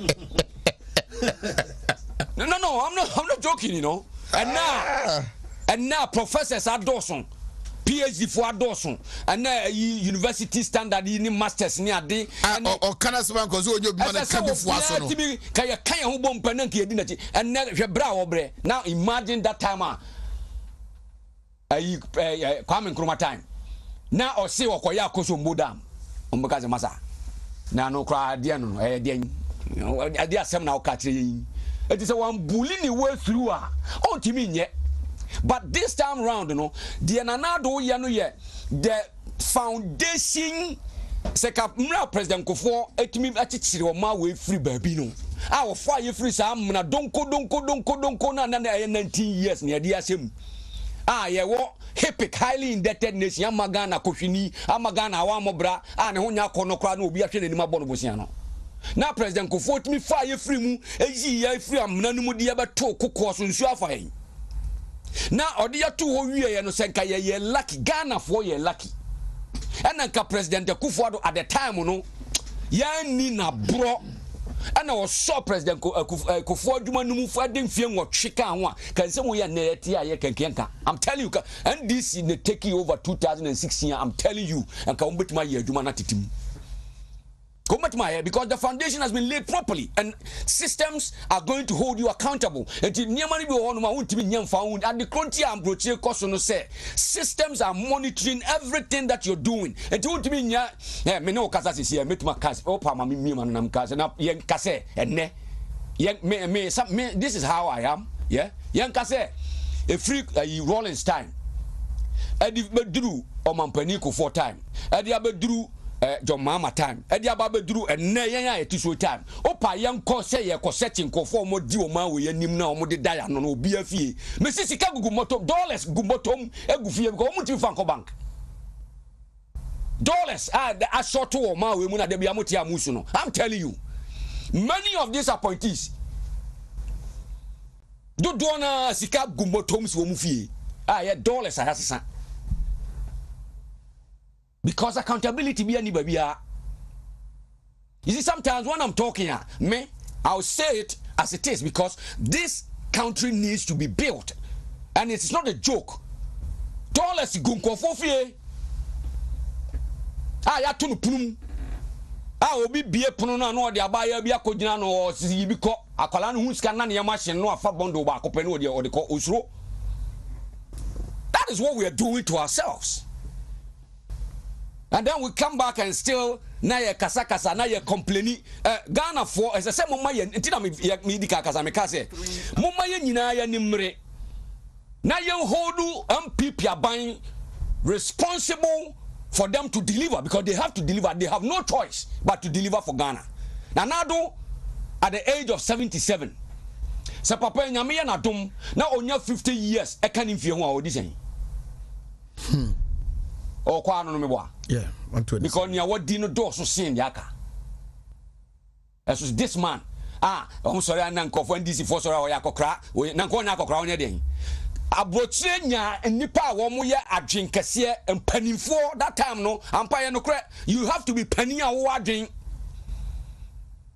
no I'm not joking, you know. And now professors are doson PhD for adults and university standard in masters near day or can I say because you and now imagine that time Kwame Nkrumah time now or say or koya koso mbodam ombakaze masa na no kra dia no dia dia asem na okatre it is a one bully way through on timi nye. But this time round, you know, the Nanado Yano ye the foundation Seka President Kofo etimi atichiri o ma we free baby no. Our fire free sam na donko na 19 years near the asem. Ye wo epic highly indebted nation amagana kohwini amagana awamobra ne ho nya kono kra na obi ahwe n'anim abɔ no bosia no. Now President Kofo etimi fire free mu eyi ya free amna no mu de abeto kokko so nsu afa. Now odia to ho wie no senka ye lucky Ghana for ye lucky. And nka President Akufo-Addo at the time no ya ni na bro and I was so President Akufo-Addo no mu fa de mfie nwotwe ka ho a kan se mo ya na eti aye kenkenka. I'm telling you and this in the taking over 2016 I'm telling you and ka umbetima ye adwuma na titim. Because the foundation has been laid properly and systems are going to hold you accountable. And the systems are monitoring everything that you're doing. And this is how I am. Yeah, a free Rolling Stein. Edi bedru o mampani ko 4 time. Edi abedru John Mama time. Edi ababedru enne yen ya etiso time. Opa yen ko se ye ko setting ko for mo di o ma we yanim na o mo de daya no obi afie. Me sisika gugu moto dollars gugu motom egufie ko mo ti fanko bank. Dollars a short to o ma we mu na de bia mo ti amusu no. I'm telling you. Many of these appointees do na sika gugu motom si wo mu fie. Yeah, dollars ahasisa. Because accountability be any baby. You see, sometimes when I'm talking, I'll say it as it is because this country needs to be built. And it's not a joke. Dollars gunko fofie. Ya tunu punum. Obi bie punu na no de abaya bia kogina no sisi bi ko akwala no huska na ne machine no afa bondo ba ko pene o de ko osuro. That is what we are doing to ourselves. And then we come back and still na ye kasa na ye complaining Ghana for as I say mama ye ntina me di kasa me ka say mama ye nyina ya nimre na ye hold MPP aban responsible for them to deliver because they have to deliver. They have no choice but to deliver for Ghana. Nanado at the age of 77 se papa nyame ye na dom na onya 50 years e kan mfie ho a odi sen o kwa no me boa. Yeah, 120. Because you are what dino do so sin yaka. As this man. I'm sorry, I nanko for DC for sorry yakokra. We nanko yakokra on your day. Abrochenya and nipa womuya a drink kese and penny for that time no. Empire no crack. You have to be penny a warding.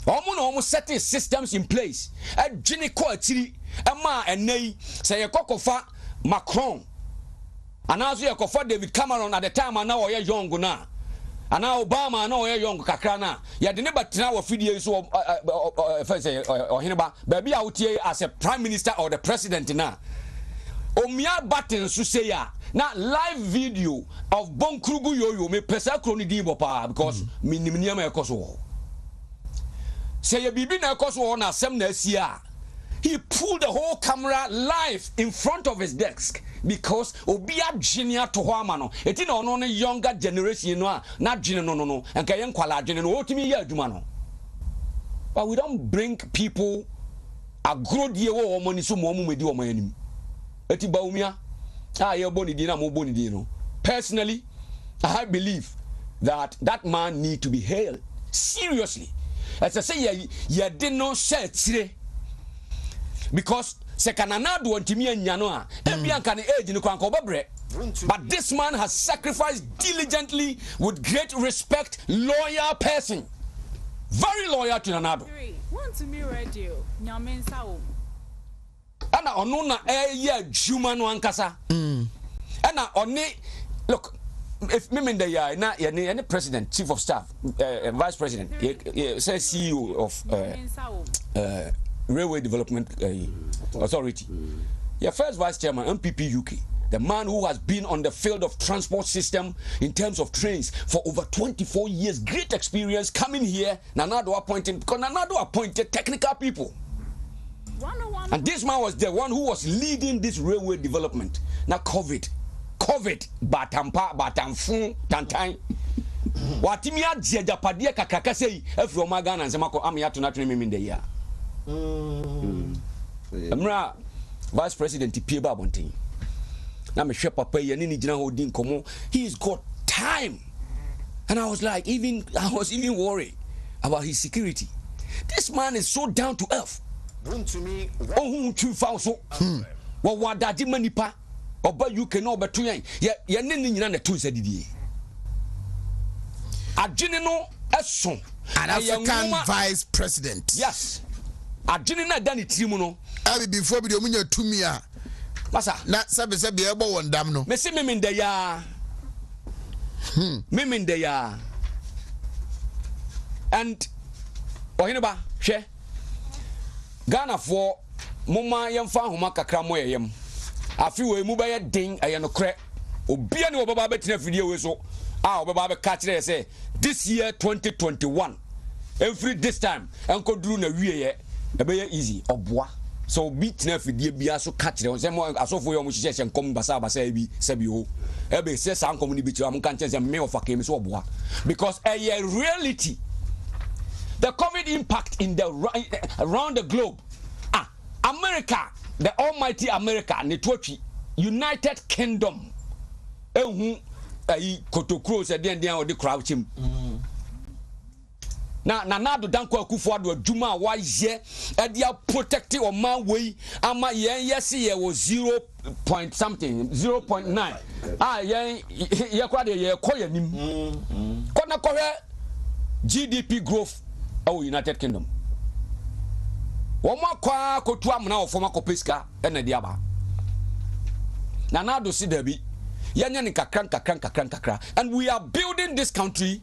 Almost setting systems in place. A Jenny Coatiri, a ma and nay, say a cocofa Macron. And as you for David Cameron at the time, I know you're young now. And now Obama, I know you're young Kakrana. You didn't but now a few years or Hinaba, baby out here as a prime minister or the president now. Omia buttons to say ya. Now live video of Bon Krugu Yo me pesa crony dibopa because minimum koso. Say a bibi na koso na sem na sia. He pulled the whole camera live in front of his desk because obia junior to Huamano. It is on a younger generation, no, not junior, no, and Kayan Quala General, Otimi Yadumano. but we don't bring people a good year or money so more me do on my enemy. Eti baumia, you boni dina mo boni dino. Personally, I believe that that man need to be hailed seriously. As I say, you did not share today because sekanana do Wontumi anyano a ebian kan age ni kwanko bebre. But this man has sacrificed diligently with great respect, loyal person. Very loyal to Nanado. Wontumi radio. Nyamensa wo. Ana ono na ye juma no ankasa. Ana oni look if me the ya na any president, chief of staff, vice president, say CEO of Railway Development Authority. Your first vice chairman MPP UK. The man who has been on the field of transport system in terms of trains for over 24 years, great experience coming here. Nanado appointed, because Nanado appointed technical people. And this man was the one who was leading this railway development. Now COVID, batampa, batamfun, tantain. Watimia japadia kakaka say if you magana and semako amiya to not remember in the year. Amra Vice President Pieba Bonting. Now me share papa ye ni jina holding komo. He's got time. And I was even worried about his security. This man is so down to earth. Wontumi Oh, two so. What daddy manipa? Oba you can know but ye nini nyina na tu sadidi. Adwene no eson. An African vice president. Yes. Adwene na dani tirimu no. Abi before bi de omunya tumi a. Masa. Na sabe ebo wondam no. Me se me mende ya. Me mende ya. And ohineba hwe. Ghana for moma yemfa homa kakra mo yeyem. Afi we mu baye den aye no kre. Obia ne obaba betina fidie we so. Obaba be catch there say this year 2021. Every this time enko duru na wie ye. Ebe ye easy oboa. So beat na fidie bia so catch there. Say mo asofo yo mo hihye nkom basa bi sabi ho. Ebe say san kom ni bi tira mo kan say me of akem so oboa. Because a reality. The COVID impact in around the globe. America, the almighty America, Netwochi, United Kingdom. Kotokro said the crowd him. Now, Nanado Danko Kufuado, Juma, why ye, and they are protecting on my way. Ama yes, ye was 0 point something, 0.9. GDP growth. Oh, United Kingdom. Woma kwa kotu amna ofoma kopeska ene diaba. Na na do si debi. Yanya ni kakran. And we are building this country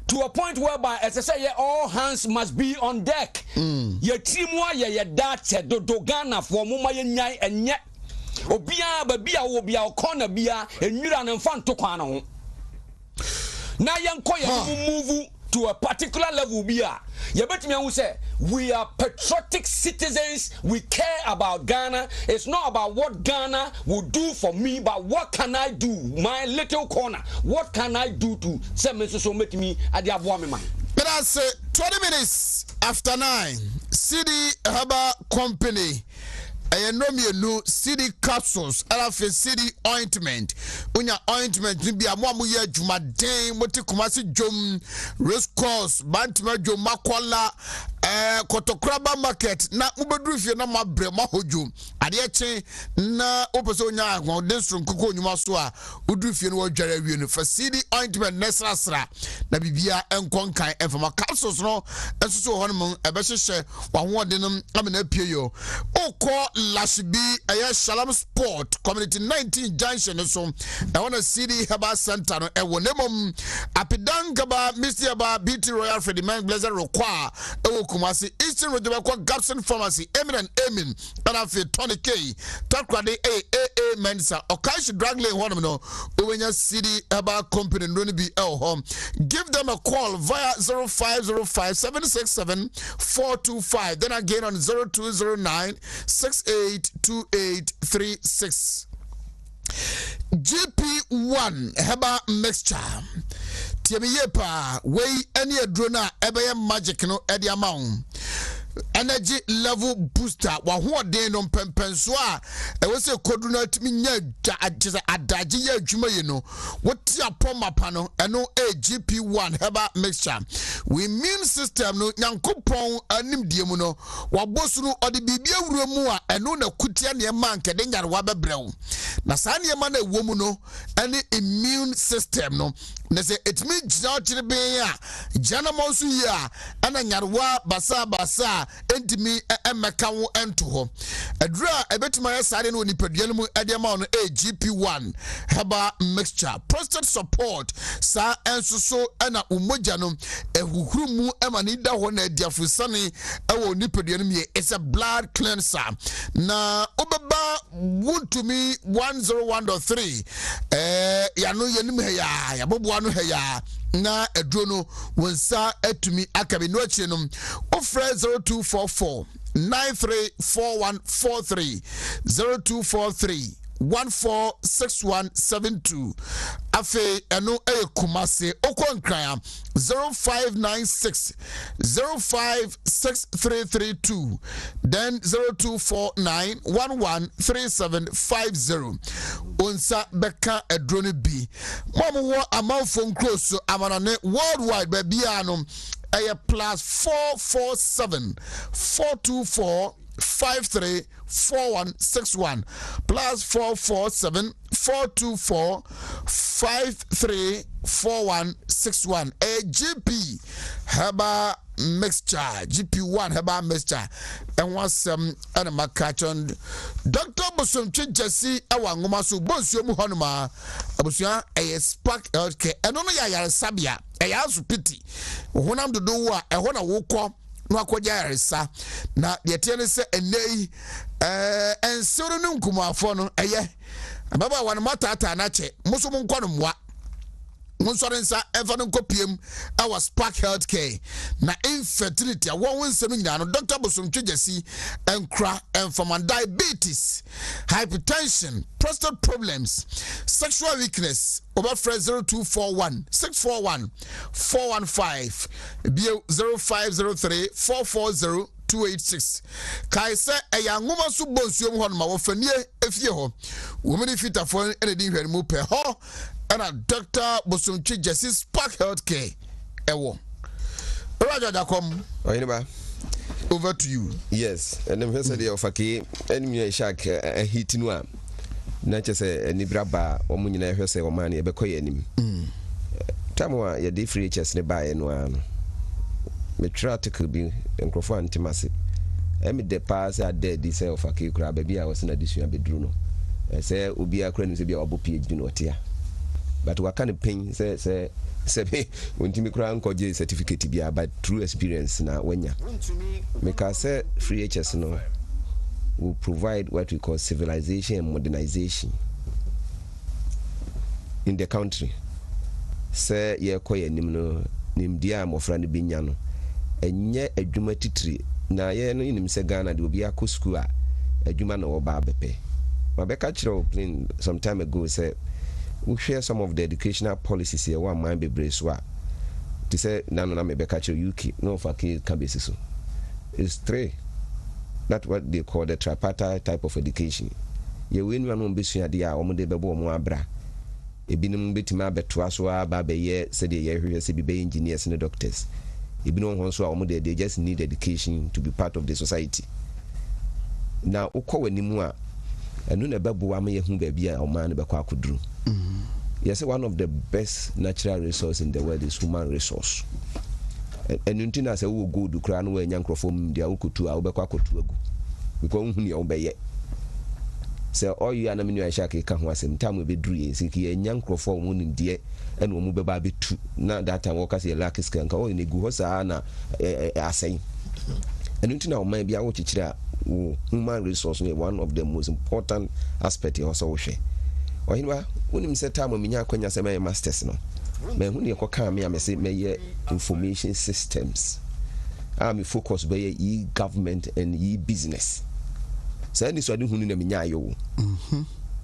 to a point whereby as I say all hands must be on deck. Ye trimwa ye dache do Ghana for muma ye nyai enye. Obia babia obia okona bia enwira ne mfa ntokwa na ho. Na yanko ye move to a particular level bia. You bet me who say we are patriotic citizens. We care about Ghana. It's not about what Ghana will do for me, but what can I do? My little corner. What can I do to so make me at the avoid man? But I say 20 minutes after 9, City Herbal Company. I know me no city capsules, alafe city ointment. Unya ointment ni bia mo amuye jumaden moti kumasi jom race course bantima jom makwala kotokraba market na ubedru fie na mabre mahoju ade eche na opese onya agwon destro nkoko nyuma so a udru fie no wadware wie no for city ointment nesrasra na bibia enkonkan enfama capsules no enso ho no ebehye wa hoode no amena pie yo okọ Lashibi a Shalom Sport Community 19 Junction so I want to city Herbal Center no e wonemom apidangaba Mr. BT Royal Ferdinand Blazer Rokwa e Kumasi Eastern Rodobako Gapson Pharmacy Eminent Amin Anafi Tony K Takrade A Mensa Okashi Drag Lane one no Owenya City Herbal Company no be home. Give them a call via 0505 767 425 then again on 0209 682836. GP1 Herbal Mixture tie me ye pa wei ene aduro na ebeye magic no e de ama wo energy level booster wa ho den no pempenso a e we se kodu na timi nya agise adaje ya adwuma ye no woti apoma pa no eno AGP1 heba mixture we immune system no nyankopon anim die mu no wa bosu no ode bibia wuro mu a eno na kutia ne ma nkede nyare wa bebrew na sa ne ma na ewo mu no ene immune system no na se etimi gina chire be a jana mo so yi a ana nyarwa basa entimi emeka wo ento ho adura ebetima ya sare no nipadua no mu edema no AGP1 heba mixture prostate support sa enso so na umoja no ehuhuru mu ema ni da ho na adiafusane ewo nipadua no me it's a blood cleanser na obeba Wontumi 101.3 ya no yenim he ya boboa no he ya na aduro no wonsa atumi akabe no achi no ofre 0244 934143 0243 146172 afe eno kumase okonkran 0596 056332 then 0249 113750 onsa beka adrone bi momo wo amanfo nkroso amanane worldwide babiano +447 424 534161 +447 424 534161 GP heba mixture GP1 heba mixture and wasam and makachon Dr. Bosomchi Jesse awangoma so bonsuo mu honoma abusua spark healthcare eno no ya sabia asu piti honam dodo wo a eho na wokọ no akọja yaresa na de tie ne se enei ensoro no nkumafo no eye ababa wan matata na che muso mu nkọ no mwa Munsorensa Evan Kopiem, our Spark Healthcare. Na infertility, a woman semi no Dr. Bosomchi Jesse and cra and from diabetes, hypertension, prostate problems, sexual weakness. Over 0241 641 415 0503 440 286 Kaisa eyangoma su bonsuo mu honma wo fanie efie ho wo meni fitafo ene di hwere mu pe ho ana Dr. Bosomchi Jesse Spark Healthcare ewo Raja.com oyinba over to you. Yes, and them said the ofake enemy shark a hit no am na chese ni braba omu nyina hwese o man e be koye anim tamwa ye de free chess ne bae no an me article bi enkrofo antimase emi de pass a dead di say ofake kura ba bia was na disua bedru no say obi akura ni say bia obo PhD no otia but wa kan pen say be Wontumi kura nkoje certificate bia but true experience na wanya me ka say free HS no will provide what we call civilization and modernization in the country. Say ye koye nim no nim dia mofra ne benya no enye adwuma titiri na ye no nim se Ghana de obi akọ school a adwuma na wo ba bepe mabeka kire some time ago say we share some of the educational policies here one man be brace wa to say nano na mebeka kire UK no for can be so it's three. That's what they call the tripartite type of education. Ye win one on besua dia omo de bebo omo abra. Ebinim betima abeto so aba be ye said ye hwe se be engineers and doctors. Ebinom hon so omo they just need education to be part of the society. Now ukọ wanimu a enu na bebo am ye hu ba bia o man be kwa akuduru. Yes, one of the best natural resource in the world is human resource. And until I say, oh, go to crown where young crofom, the Okutu, I'll be quack to go. Because who you obey it. So, all you animal shaki can was some time will be dream, see, young crofom wounding dear, and will move baby too. Now that time, walk as a lucky skank, or in a guhosana, I say. And until now, maybe I want to teach human resource, one of the most important aspects of social. Or anyway, when him said time when me yakonya say my masters no. Me hu ne koka me am say me information systems. Me focus be e-government and e-business. So any so ade hu ne me nya yo.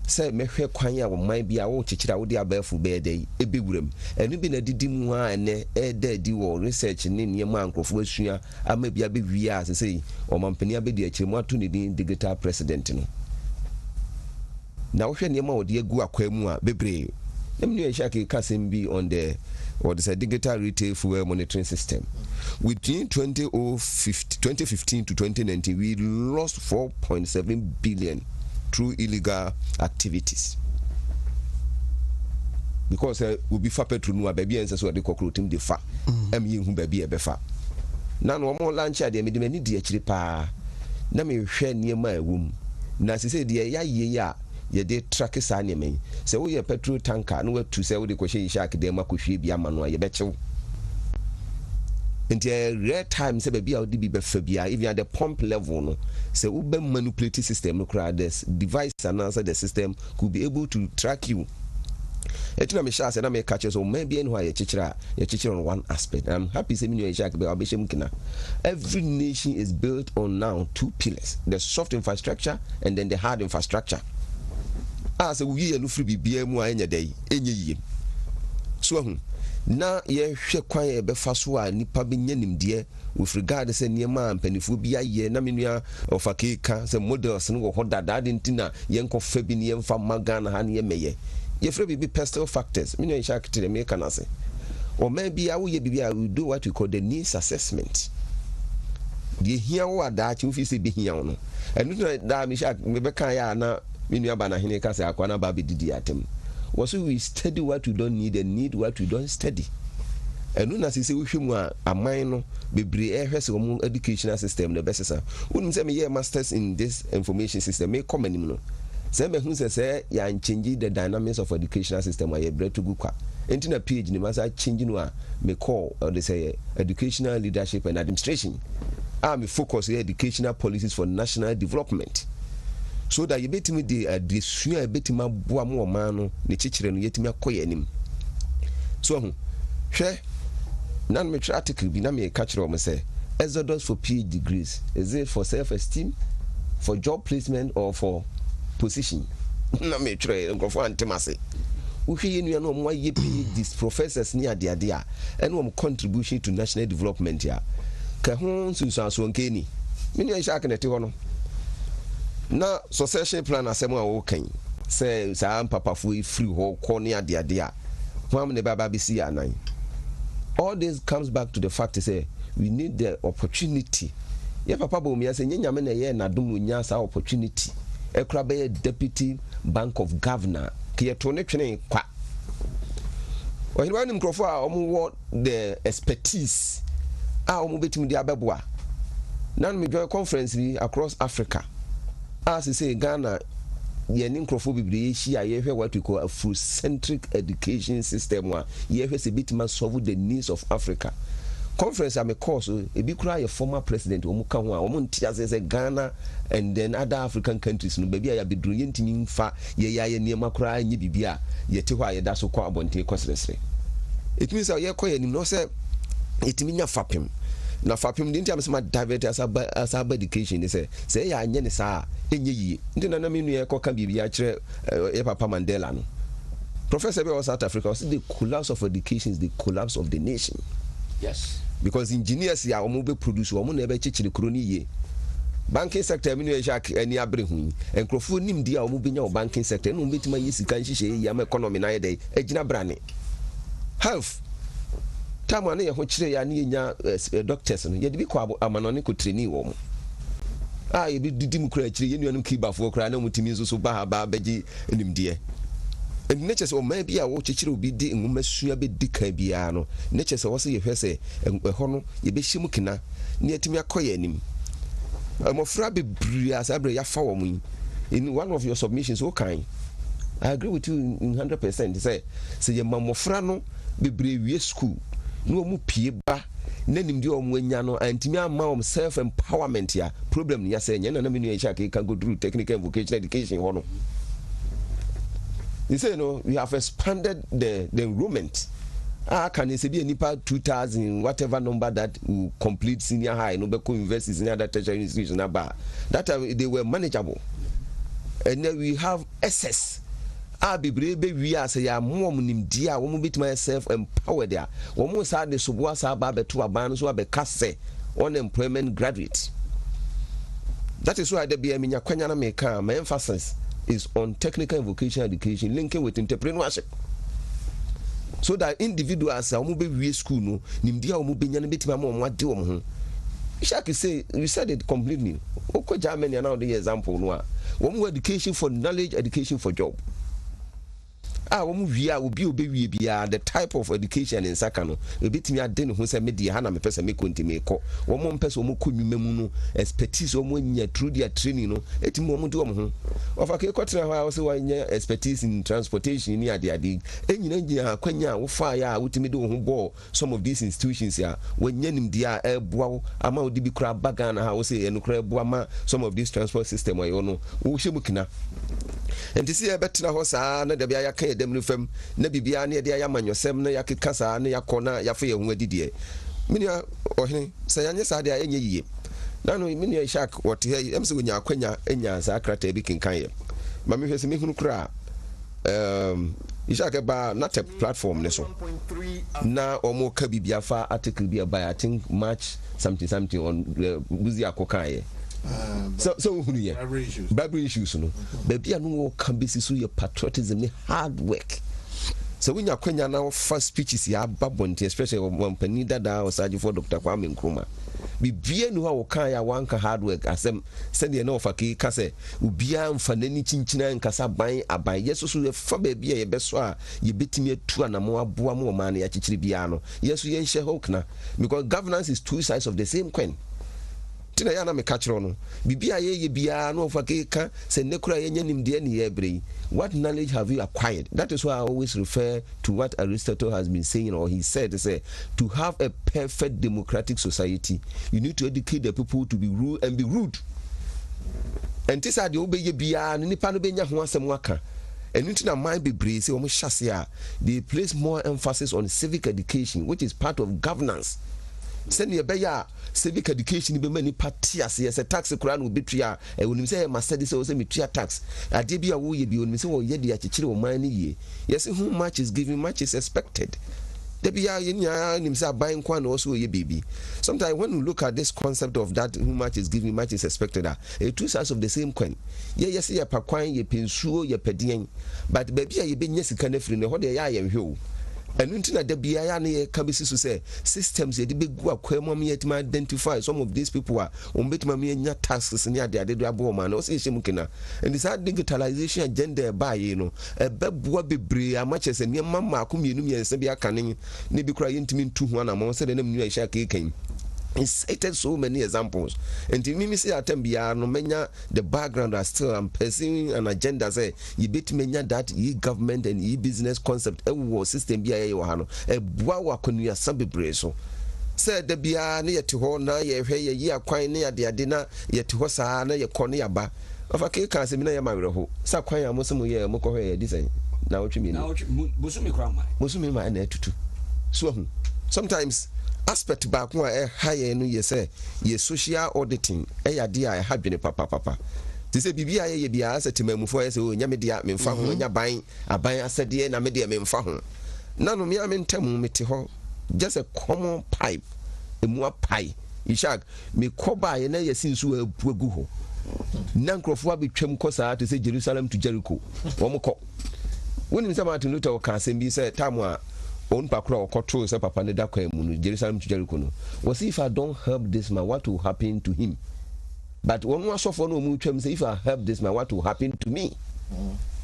sɛ mɛhwɛ kwan a ɔman bi a wɔkyekyere a wode abɛɛfo bɛyɛ dɛ ɛbɛwuram ɛno bi na didi mu a ɛnɛ ɛda adi wɔ research ne nneɛma a nkurɔfoɔ asua ama bi abɛwie a sɛ sɛ ɔmampanin abɛdi akyire mu ato ne din digital president no na wohwɛ nneɛma a wɔde agu akwan mu a bebree na mene ɛhyɛ akeka asɛm bi on the or the digital retail fuel monitoring system. Between 2015 to 2019, we lost 4.7 billion through illegal activities. Because we be fa petrol no baby and so they cockroach him the fa. Yin who baby a befa. Now no more lunch at the many dear chilipa. Na me share near my womb. Na se dear ya. Ye de track saa nneɛma yi sɛ woyɛ petrol tanker no watu sɛ wode kɔhyɛ yi hyɛ akadɛm akɔhwie bi ama no a yɛbɛkyew nti rare time sɛ baabi a wode bi bɛfa bia even at the pump level no sɛ wobɛ manipulate system no koraa the device anaasɛ the system could be able to track you ɛti na mehyɛ asɛ na meka kyerɛ sɛ ɔma bia ne hɔ a yɛkyekyere on one aspect. I'm happy sɛ menua yɛhyɛ akadɛm wabɛhyɛ mu kena. Every nation is built on now two pillars, the soft infrastructure and then the hard infrastructure. So we are no free BBM any day, any year. So, now ye shake quiet befaswa, nipa binyanim dear, with regard to send your man, penifubia ye, naminia, of a cake, some models, and what that dinner, yanko febinium from Magana, honey, maye. Ye free be pestle factors, mina shak to the Americanase. Or maybe I will do what we call the needs assessment. The here what that you see be here, and that Mishak, Rebecca, na. Minua hine ka sɛ akwana ba bɛdidi atem wɔ so we study what we don't need and need what we don't study ɛno na sɛ wohwɛ mu a aman no bebree ɛhwɛ sɛ ɔmo educational system no bɛsesa wonim sɛ meyɛ masters in this information system mekɔ manim no sɛ mahu sɛ yɛanchange the dynamics of educational system a yɛbrɛ to gu kwa ɛnti na page ne masa change no a mekɔ ɔde sɛ educational leadership and administration a me focus educational policies for national development. So that you bet me the sua bet ma boa mo man no ne chichire no yetimi akoye anim so hwe nan me try article bi na me catch ro me say exodus for PhD degrees, is it for self esteem, for job placement or for position? Na me try ngofo antemase wohwe ye nua no mo aye PhDs professors ni ade ade a ene wo contribution to national development ya ka ho sunsuaso nkeni me ne sha kanete ho no na succession plan asɛm a wɔkan sɛ saa mpapafo free hɔ kɔ ne ade a hwam ne baba bɛsi anan. All this comes back to the fact say we need the opportunity. Ye papa bo mi sɛ nyame na yɛ nadom nya saa opportunity ekura bɛyɛ deputy bank of governor ke to ne twene kwa ɔhirwa nim krofo a ɔmo wɔ the expertise a ɔmo betimi de abɛboa na me join conference bi across Africa. As I say, Ghana, yɛne nkurɔfoɔ bebree hyia a yɛhwɛ what we call a Afrocentric education system where yɛhwɛ sɛ bɛtumi solve the needs of Africa. Conference a mekɔɔ so ebi koraa yɛ former president wɔn ka ho a wɔn nti ase sɛ Ghana and then other African countries no baabi a yɛabɛduru yɛntumi mfa yɛyɛ nneɛma koraa nye biribi a yɛte hɔ a yɛda so kɔ abɔnten kɔsrɛsrɛ. Ɛtumi sɛ yɛkɔ yɛ anim na sɛ yɛtumi nya fapem. Na fapem dinti am sama divert asaba education ni say ya anye ne saa enye yie nti na me nua ko ka bibia kire e papa Mandela no professor be of South Africa was the collapse of education is the collapse of the nation. Yes, because engineers ya omo be produce omo na be chichire kro ni yie banking sector me nua Jack ani abre hu enkrofo nim dia omo benya o banking sector no betima yesika nhihye ya ma economy na yede agina brane health time ane ye ho kire ya ne nya doctors no ye de bi kwa amanone ko trainee wo mo ye bi didi mu kura kire ye nuanum kibafo kura na mutimi nso so ba beji enimde and nature so ma bi a wo kire obi di nwoma sua be dika bia no nature so wo se ye hwese ho no ye be hyimu kina ne atimi akoye anim amofra be bria sabre ya fa wo mu in one of your submissions okay I agree with you in 100% say ye mamofra no bebre wie school no mu pie ba nanim de omo anya no antimi ama om self empowerment ya problem ya say nyana na menu ya shaka can go through technical and vocational education ho no. You say no, we have expanded the enrollment. Can you say be nipa 2000 whatever number that will complete senior high no be co universities in other tertiary institutions na ba that they were manageable. And then we have excess a bebree be wi ase ya mom nimdi a wo mo betima self empowered a wo mo sa de sobo sa ba beto aban no so abeka se unemployment graduate. That is why the BM kwanya na meka my emphasis is on technical and vocational education linking with entrepreneurship, so that individuals a wo be wi school no nimdi a wo benya no betima ma wo ade wo ho. Ishaki say you said it completely. Oko Germany now the example no a wo education for knowledge, education for job. Womu wia obi obewie bia the type of education in Sakano ebetimi ade ne ho se media ha na me pese me kontimi ko wo mo mpese wo mo konwuma mu no expertise wo mo nya through their training no etimi wo mo de wo ho ofa ke kotra ha wo se wa nya expertise in transportation ni ade enyina nyina kwanya wo fa ya wotimi de wo ho bo some of these institutions ya wanya nimdi a eboa wo ama wo de bi kura bagana ha wo se enukura eboa ma some of these transport system ayo no wo hye mukina enti se betra ho saa na de bia ya kan dem no fam na bibia na de ya manyosem na yakeka saa na yakona yafa ye ho adidie minia ohene sayanye saa de a enye yiye na no minia shak wote he em se wonya akwanya enya saa krata bi kinkan ye ma me hwese me hunu kra ishake ba not a platform ne so na omo ka bibia fa article bi by I think March something on buzi akokan ye so hunu ye Bible issues no baby anu kan besi so ye patriotism ni hard work. So when you kwenya na first speeches ya babonti especially when pani dada osaji for Dr. Kwame Nkrumah bibia nu ha wo kan ya wanka hard work asem send ye na ofaki ka se ubia mfa nani chinchina nkasa ban aban yeso so fa baby ye beso a ye betimi atu anamo aboa mo ma na ya chichiri bia no yeso ye nhye hokna because governance is two sides of the same coin. Tina ya na me kachiro no bibia ye bia no ofake ka se nekura ye nyanim de ne ye brei. What knowledge have you acquired? That is why I always refer to what Aristotle has been saying, or he said, to have a perfect democratic society, you need to educate the people to be ruled and be ruled. And this are the obey bia ni pa no benya ho asem waka. And into na mind be brave say o mo hyase they place more emphasis on civic education, which is part of governance. Send ye beya civic education be many parties yes a tax kura no betua e wonim say ma study say metua tax ade bia wo ye bi wonim say wo ye de akekire wo man ni ye yes who much is given much is expected de bia ye nya nim say aban kwa na also ye baby. Sometimes when you look at this concept of that who much is given much is expected two sides of the same coin. Yes ye pakwan ye pensuo ye pedien but baby ye be nya sika na free ne ho de ya ye hwe. And until the BIA Kabisi say systems ye be go aquamum yet to identify some of these people are on bet mammy tasks near the Adabro man or say Shimukina. And this digitalization agenda by a bebwa be brea much as a near mamma community and Sabia canning, maybe crying to me 2 months and then new shake came. He cited so many examples. And to me, say Atembia, no mania, the background are still I'm pursuing an agenda. Say, you bit mania that e government and e business concept, a system BIA Johano, a boa conia sabibraso. Said the Bia near to her na ye quite near the dinner, yet to Hosana, ye cornea ba. Of a cake, I say, Mayro, Saquaya Mosumu, Moko, design. Now, what you mean? Now, Musumi, my net too. So, sometimes. Aspect back one higher no ye say ye social auditing ya dia ha dwene papa ti se bibia ye bia aseti mamufo ye se o nya media memfa ho nya ban aban asede na media memfa ho na no me amentamu mete ho just a common pipe emu apai ishak me koba ye na ye sinsu agu ho na nkrofo abetwam kosa to say Jerusalem to Jericho wo mko woni se Martin Luther ka asem bi say tamwa on pakura or control say papa ne da kwa mu Jerusalem to Jericho no was if I don't help this man what will happen to him, but one was for no mu twam say if I help this man what will happen to me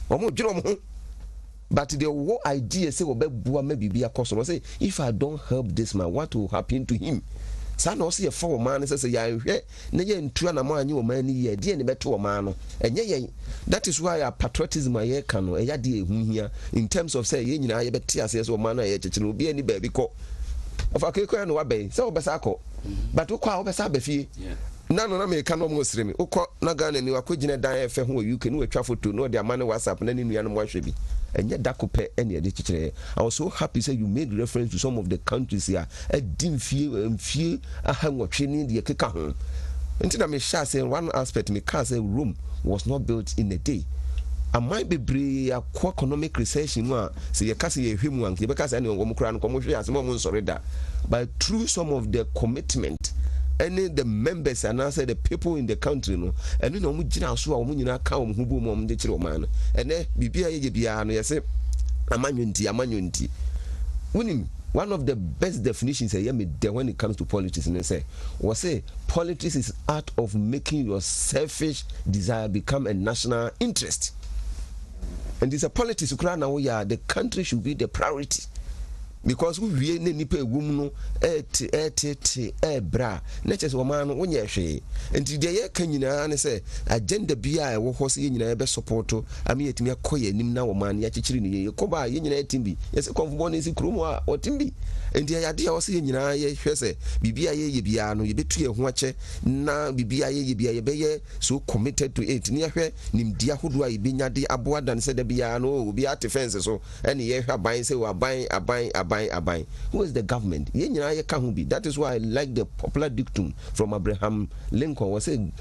but the whole idea say obebua maybe be a cause say if I don't help this man what will happen to him. Sana o se for man say ya hwe na ye ntua na mo anye o man ni ye de ne beto o man no enye ye. That is why our patriotism aye ka no eya de ehuhia in terms of say ye nyina ye beti ase so man na ye chechire obi ani ba bi ko of akeko no wa be say obesa ko but ukwa obesa ba fie na no na me ka no mo sire me ukọ na Ghana ni wakogina dan efe ho UK no atwa photo no de amane WhatsApp na ni nua no mo ahwe bi enye dakope ene de chichire. I was so happy say you made reference to some of the countries here fie ahanwotwe ni de keka ho. Until I me share say one aspect me can say Rome was not built in a day. aman bebree akɔ economic recession mu a sɛ yɛka sɛ yɛhwɛ mu anka yɛbɛka sɛ ɛne wɔn kora no kɔmɔhwɛ asɛm a wɔn nsɔre da but through some of the commitment any the members and also the people in the country no ɛno na wɔn gyina so a wɔn nyinaa ka wɔn ho bɔ mu a wɔn de kyerɛ wɔn no ɛnɛ biribi a yɛyɛ biara no yɛsɛ amanyɔnti wonim one of the best definitions when it comes to politics and say politics is art of making your selfish desire become a national interest. And this a politics now the country should be the priority. Because we nipa egum no bra na kyerɛ sɛ ɔman no wonyɛ hwee nti deɛ yɛka nyinaa ne sɛ agenda bia a ɛwɔ hɔ sɛ yɛ nyinaa yɛbɛ support ama yɛtumi akɔ yɛ anim na ɔman no yɛakyekyere ne yɛ kɔba a yɛ nyinaa yɛtim bi yɛsɛ kɔmfobɔ no si kurom a ɔtim bi nti ɛyɛade a wɔ sɛ yɛ nyinaa yɛhwɛ sɛ biribi a yɛyɛ biara no yɛbɛtu yɛ ho akyɛ na biribi a yɛyɛ biara yɛbɛyɛ so committed to it ne yɛhwɛ nimdeɛ ahodoɔ a yɛbɛnya de aboa dan sɛ da biara no obi ate fence so ɛne yɛhwɛ aban sɛ aban. Who is the government? That is why I like the popular dictum from Abraham Lincoln was saying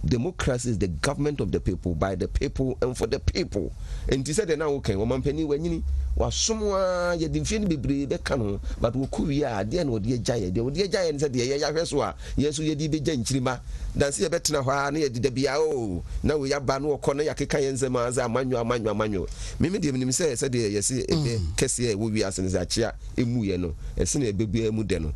democracy is the government of the people, by the people and for the people. And he said now okay, woman penny when you was someone you defend be brave but we could the end would giant. They would giant said yes, we did be gentlima. That's a better now near the biao. Now we have banu corner yakikayan zemaza manual. Mimi dim says yes, Kessie will be as in Zachia. No, a baby mudeno.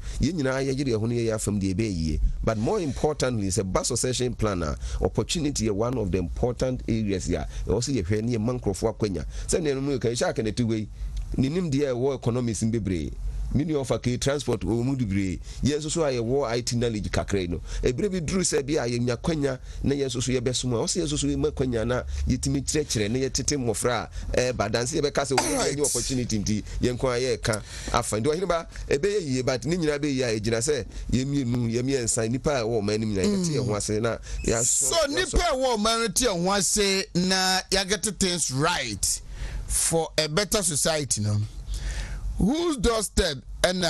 From the but more importantly, is a bus association planner opportunity. One of the important areas here. Also, you hear near Mancroft Quenya. Send them can shark in a 2-way. Ninim dear war economics in Bebre. Many of a transport or mudigre. Yes, so I war IT knowledge cacreno. A baby drew Sabia in Yaquenya, Nayas so your best small, also Maquenya, Yetimi treachery, and yet Mofra, but dancing a castle any opportunity, Yanquaye can. I find do I a bay, but Nina Bay, I say, Yemi and Sai Nipa or many was na. Yes, so Nipa war manity and one say, na Yagata things right for a better society, no. Whose doorstep and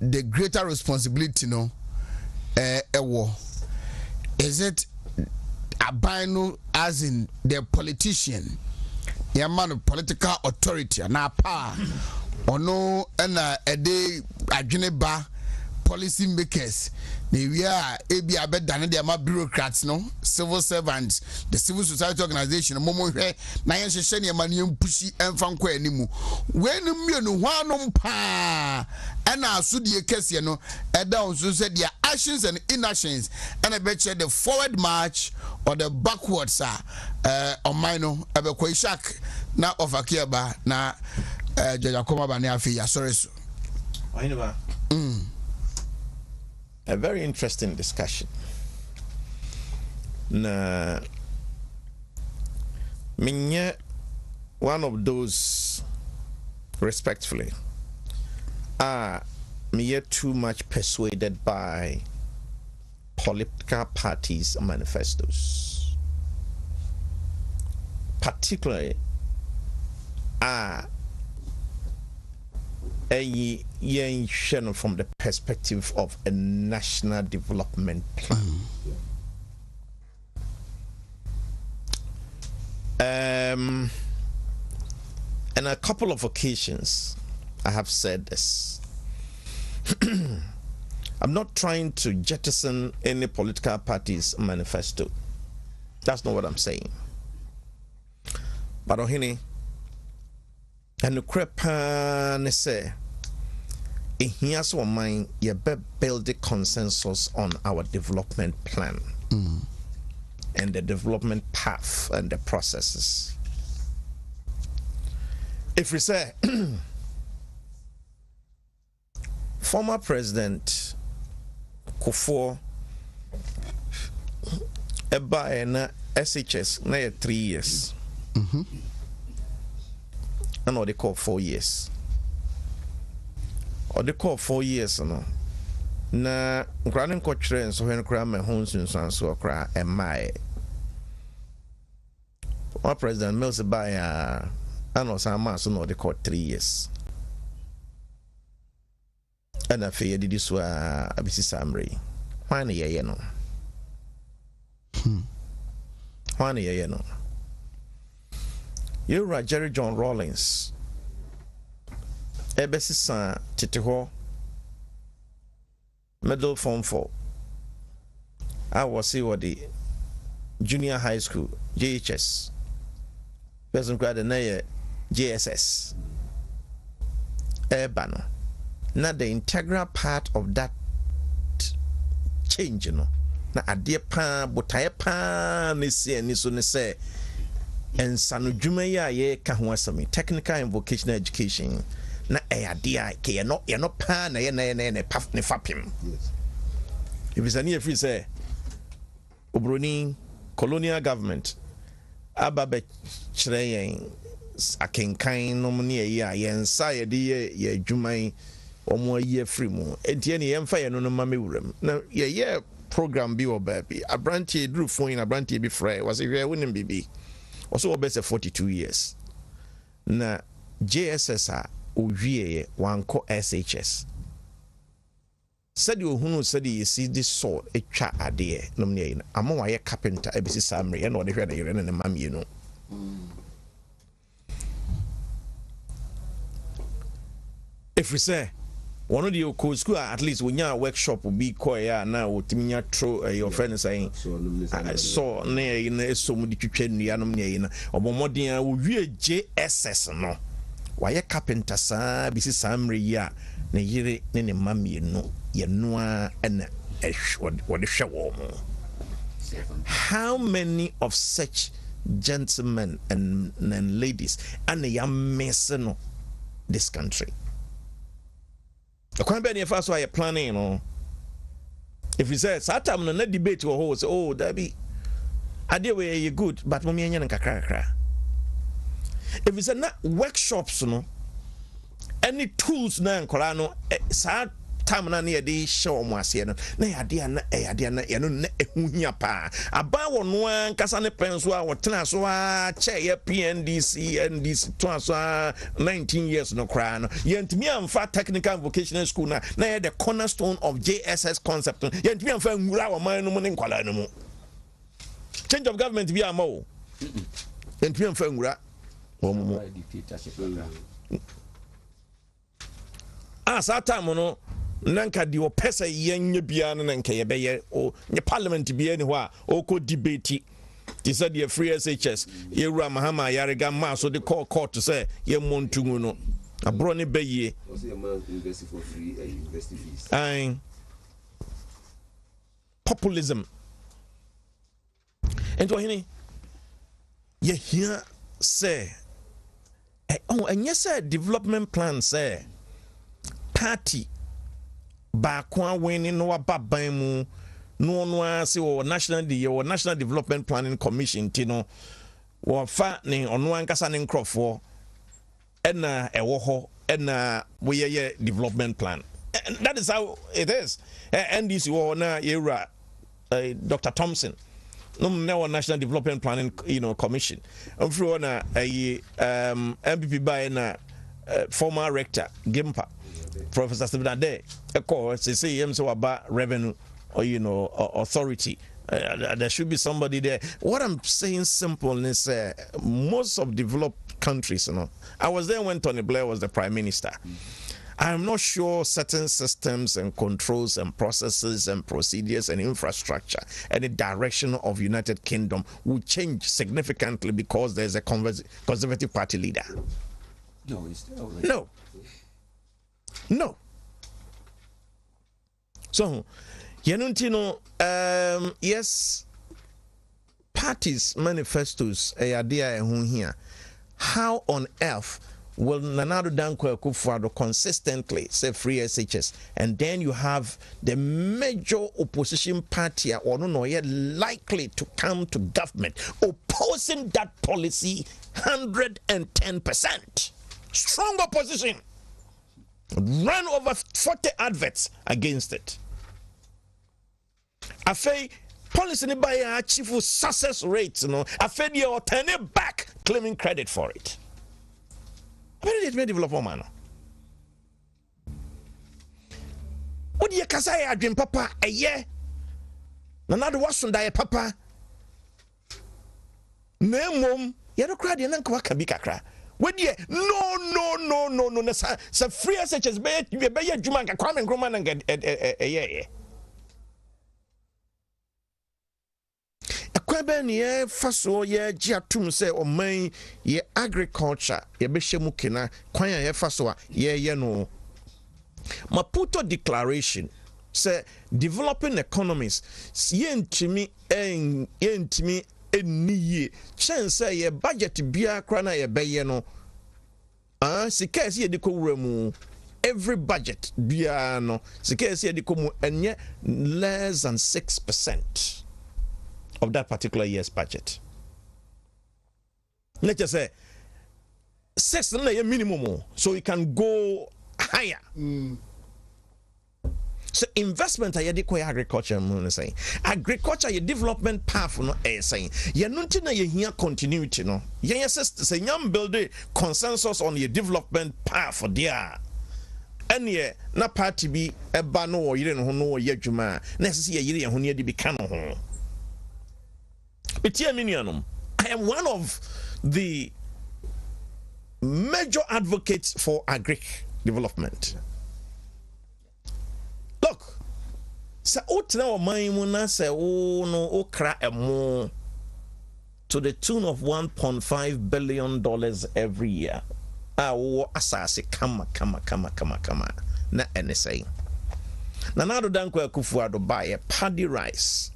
the greater responsibility no war? Is it abino as in the politician, the man of political authority and power, or no and a day ba policy makers? We are ebi abed than the bureaucrats, no civil servants, the civil society organization. Momo here na yen hye ne mani pushi emfa nkwa animu. When mienu hwanom pa and asudie kese no eda onso say their actions and inactions and I bet you the forward march or the backwards on mine abekwa ishak na ofakiaba na jaja koma ba ne afi ya sorry so. A very interesting discussion. Na minye one of those respectfully me too much persuaded by political parties' manifestos, particularly from the perspective of a national development plan. On a couple of occasions, I have said this. I'm not trying to jettison any political party's manifesto. That's not what I'm saying. But Ohini, and the crepa say, here's what mine, you better build the consensus on our development plan and the development path and the processes. If we say, former President Kufuor Eba na SHS na 3 years. And what they call 4 years. Or they call 4 years no. Na nkran nkɔkyerɛ nso hɛn kra ma ho nsunsuan so kra ɛmae. Our President Mills by ano sama so no they call 3 years. And I fear did this abisi samri. Why na ye no? Why na ye no? Yura Jerry John Rawlings Ebesisa Titiho Middle Form 4 I was see what the junior high school JHS person grad na JSS Ebano na the integral part of that change no na ade pa botae pa ne se ni so ne se ensano dwuma ya ye ka ho asami technical and vocational education na ade a ke ye no pa na ye ne paf ne fapim if is any free say obroni colonial government ababe kyerɛ yɛn akenkan no mu ne yɛ yɛnsa yɛde yɛ adwuman ɔmo ayi afiri mu enti ne yɛmfa yɛ no ma mewuram na yɛyɛ program bi wɔ baabi abrantie duru phone abrantie bi frɛ wɔsɛ hwɛ wonim bibi ɔso wɔbɛsɛ 42 years na JSS a owie wanko SHS sɛde ohunu sɛde yɛsi de saw etwa adeɛ nom ne yɛn ama wayɛ carpenter ebisi samre yɛn na ɔde hwɛ na yɛrɛ ne mam yɛn no if we say one of the co school at least when your workshop will be koya na otiminya tro your friend saying so na so mu di twetwa nnua nom ne yɛn obomodin a wo wie JSS no wayɛ carpenter saa bisi samre yi a ne yere ne mam yɛn no yɛnoa ɛna wɔde hwɛ wɔ mo. How many of such gentlemen and ladies and young men this country? The question be if so are planning, you know. If you say Satam no debate or who say, oh, that be idea where you good, but mommy and kakra. If you say not workshops, no, any tools na nkola no sa time na ne de show mo ase no na yade na ya no na ehuhia pa aba wo no ankasa ne penso a wotena so a che ya NDC to so 19 years no kra no yentimi amfa technical and vocational school na ya the cornerstone of JSS concept yentimi amfa ngura wo man no mu ne nkwala no mu change of government bi ama yentimi amfa ngura wo mu sa time no nanka di opesa yenye bia no nanka yebeye o nye parliament bia ni ho a o ko debate ti said the free SHS yewura mahama yarega ma so the court to say ye montungu no abro ne beye o say man university for free university fees populism and ohini ye here say and say development plan say party bakwa winning no ababan mu no say national development planning commission tino wo fa ne ono ankasa ne nkrofo na ewo ho na we development plan, and that is how it is. NDC wo na yera Dr. Thompson no national development planning commission amfro na MPP by na former rector Gimpa Professor Stephen Ade, say him so about revenue or authority. There should be somebody there. What I'm saying simple is most of developed countries, I was there when Tony Blair was the Prime Minister. I'm not sure certain systems and controls and processes and procedures and infrastructure and the direction of United Kingdom will change significantly because there's a Conservative Party leader. No. So, yes, parties' manifestos here. How on earth will Nanado Dankwa Akufo-Addo consistently say free SHS, and then you have the major opposition party or no yet likely to come to government opposing that policy 110%? Strong opposition. Ran over 40 adverts against it. Afei policy ni by achieve success rates, afei they will turn it back, claiming credit for it. Where did it may develop man? What do you say? I dream papa a year. Nanado wasn't die papa. Name yɛno koraa deɛ na nka waka bi kakra wɔdeɛ no na sa free SHS bɛyɛ adwuma nka Kwame Nkrumah na nka ɛyɛyɛ ɛkwan bɛn ne yɛfa so yɛgye atom sɛ ɔman yɛ agriculture yɛbɛhyɛ mu kena kwan a yɛfa so a yɛyɛ no Maputo Declaration say developing economies yɛntimi ɛnni chance yɛ budget biara kora na yɛbɛyɛ no sika ɛsɛ yɛde kɔwura mu every budget biara no sika ɛsɛ yɛde kɔ mu ɛnyɛ less than 6% of that particular year's budget. Let's just say 6 na yɛ minimum, so you can go higher. So investment a yɛde kɔ agriculture mu no saying agriculture yɛ development path no saying yɛ no nti na yɛhia continuity no yɛn say nyam build consensus on your development path there ɛne na party bi ɛba no wɔ yere no ho no wɔ yɛ adwuma na ɛsɛ sɛ yɛyere yɛn ho ne yɛde bi ka no ho betia me nuanom. I am one of the major advocates for agric development. Look, sa utna o maimuna se o no okra emo to the tune of $1.5 billion every year. O asase kama na NSA. Na nado danko Akufo-Addo buy paddy rice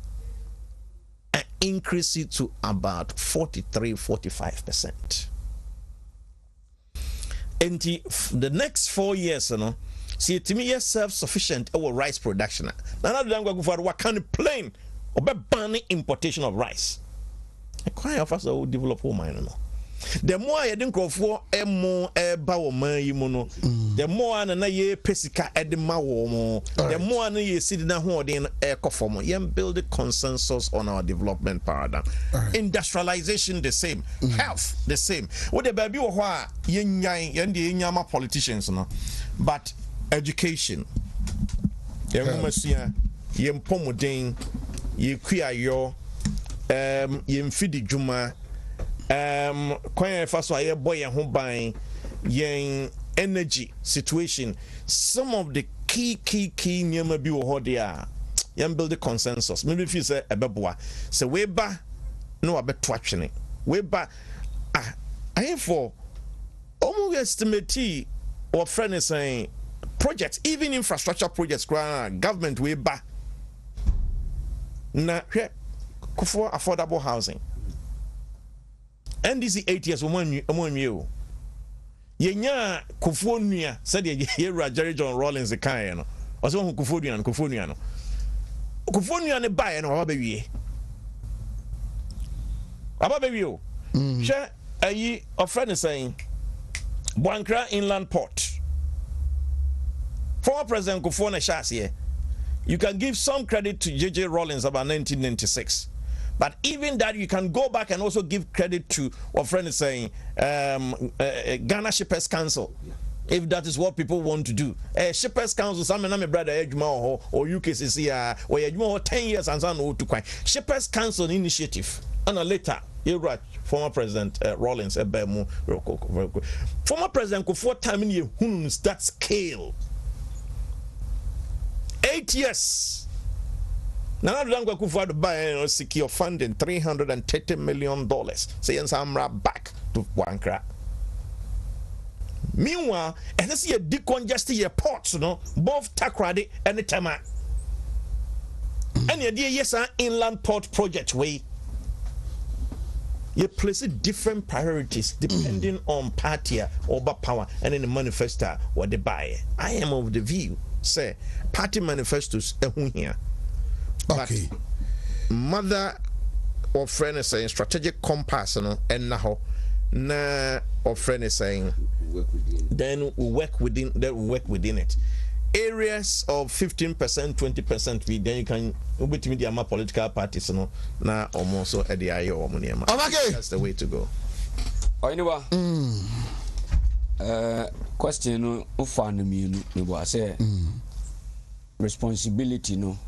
and increase it to about 43-45%. And the next 4 years, you know, see to me yes self-sufficient our rice production. Now don't go for what kind of plane or banning importation of rice. I quite of us will develop home mine no. The more I didn't go for more bawo man no, the more na ye pesika edema wo the more na ye sit na ho den e kofomo yem build a consensus on our development paradigm. Industrialization the same, health the same. What the baby wo ho a yenyan politicians no, but education yɛmmasua yɛmpɔmuden yɛkuayɔ yɛmfidi dwuma kwan yɛfa so a yɛbɔ yɛn ho ban yɛn energy situation, some of the key nneɛma bi wɔ hɔ deɛ a yɛn build consensus maybe feel sɛ ɛbɛboa sɛ weba na wabɛto atwene weba ayɛfo ɔmo estimate or friend is saying projects, even infrastructure projects, government way back. Na for affordable housing. NDC 8 years among you. Yenya Kufuonia said ye Jerry John Rawlings the kind or so Kufuoniano. Kufuonian a buy and our baby. About baby. Share a ye of friend is saying Buankra Inland Port. Former President Kufuor here, you can give some credit to J.J. Rawlings about 1996. But even that, you can go back and also give credit to what friend is saying, Ghana Shippers Council, if that is what people want to do. Shippers Council, some my brother Ejuma or UKCC, or Ejuma 10 years and so to quite. Shippers Council initiative, and later, you're right, former President Rawlings, former President Kufuor timing you that scale. 8 years. Now I'm going to buy secure funding $330 million. Saying some back to Wankra. Meanwhile, and I see a decongested your ports, both Takrady and the Tama. And the idea, yes, inland port project way. You place different priorities depending on party or power and in the manifesto what they buy. I am of the view. Say party manifestos here. Okay. But mother or friend is saying strategic compass and now na or friend is saying then we work within it. Areas of 15%, 20%, then you can between the political parties na almost at the IO or money. That's the way to go. Anyway. Question no ufanu mi no say responsibility no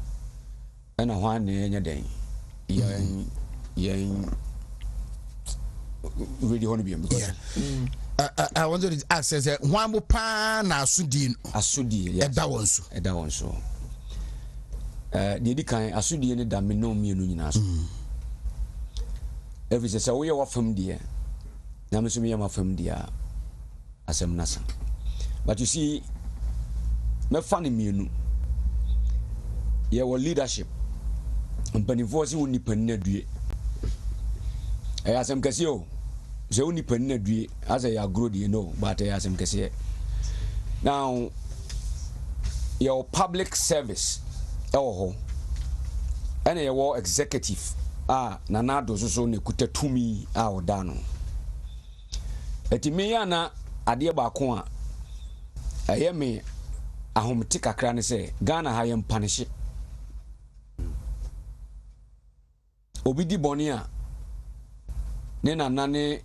ana hwan na enya den yen radio on because I wanted to ask say one mo pa na asudi yes eda won so the kan asudi ne da me no mienu nyina so every say we wa fam de na me so me ma fam de asem nasa but you see me fani mienu ye wo leadership mpanifo si woni pan na due asem kase o se woni pan na due asa ya grow de no but asem kase now your public service ho and your executive nana do so ne kuta tumi oda no etime ya na ade ba ko a ayeme ahomte kakra ne se Ghana ha yem punish obi di boni a ne nana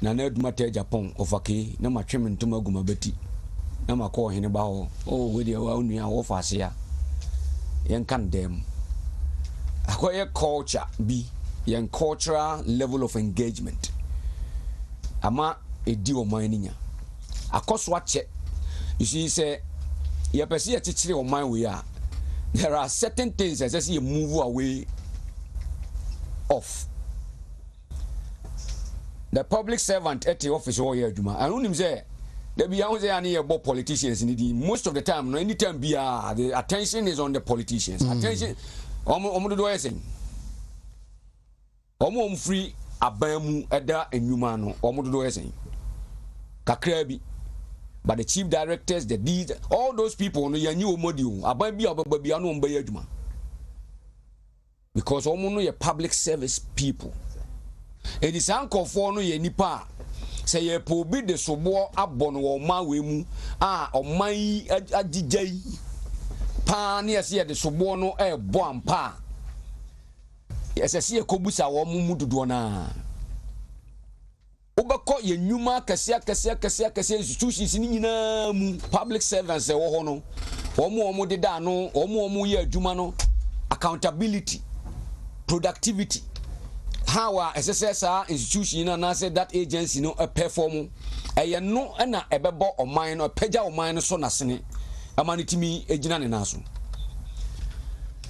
adumata Japan ofake na matwem ntoma aguma beti na makọ hene ba ho we dia wa onua wo fase a yen kan dem akoye culture bi yen cultural level of engagement ama edi o man ninya akoso ache you see say ye pese ye chichire o man we a there are certain things as say you move away off the public servant at the office or here aduma I don't say there be any about politicians in most of the time no anytime be the attention is on the politicians attention omo do saying omo free abamu eda enwuma no omo do saying kakra bi but the chief directors the deeds all those people no yanyi omodi aban bi ababi anu mba aduma because omo no ye public service people it is uncle for no ye nipa say ye po bi de sobo abono wo ma we mu oman agigei pa na ye de sobo no bo ampa ye kobusa wo mu dodo na obekọ ye nwuma kase institutions ni nyina mu public servants wo ho no omo de da no omo ye adwuma no accountability productivity how SSSR institution na say that agency no perform no na ebebo oman no pagya oman no so nasene amanitimi egina ne naso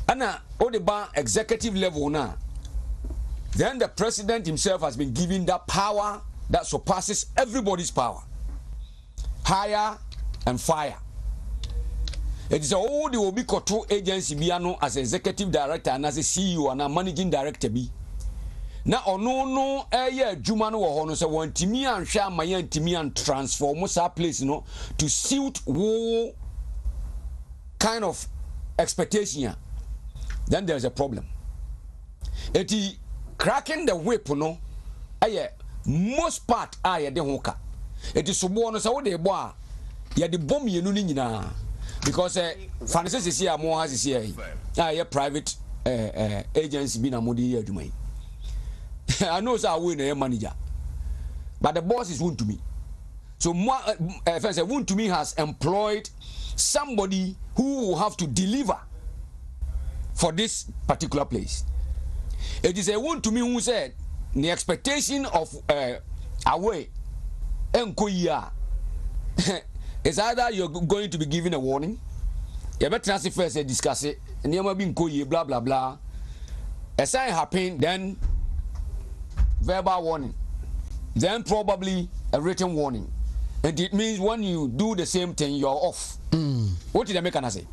ana odeba executive level na then the president himself has been given that power that surpasses everybody's power hire and fire. It is all the obi control agency biano as executive director and as a CEO and a managing director bi na ono no adwuma no wo ho no se wontimi anhwe amaye ntimi an transform sa place no to suit wo kind of expectation then there's a problem. Eti cracking the whip no most part ye de ho ka eti sobo no se wo de bo a ye de bom yenu ni nyina because fancy sisi a mo has sisi ye private agency bi na mo de adwuma yi I know so we na manager but the boss is Wontumi so Wontumi has employed somebody who will have to deliver for this particular place. It is a Wontumi who said the expectation of away enkoya is either you're going to be given a warning you better first discuss it and you might be enkoya blah blah blah a sign happen then verbal warning then probably a written warning and it means when you do the same thing you're off. What did I make an say?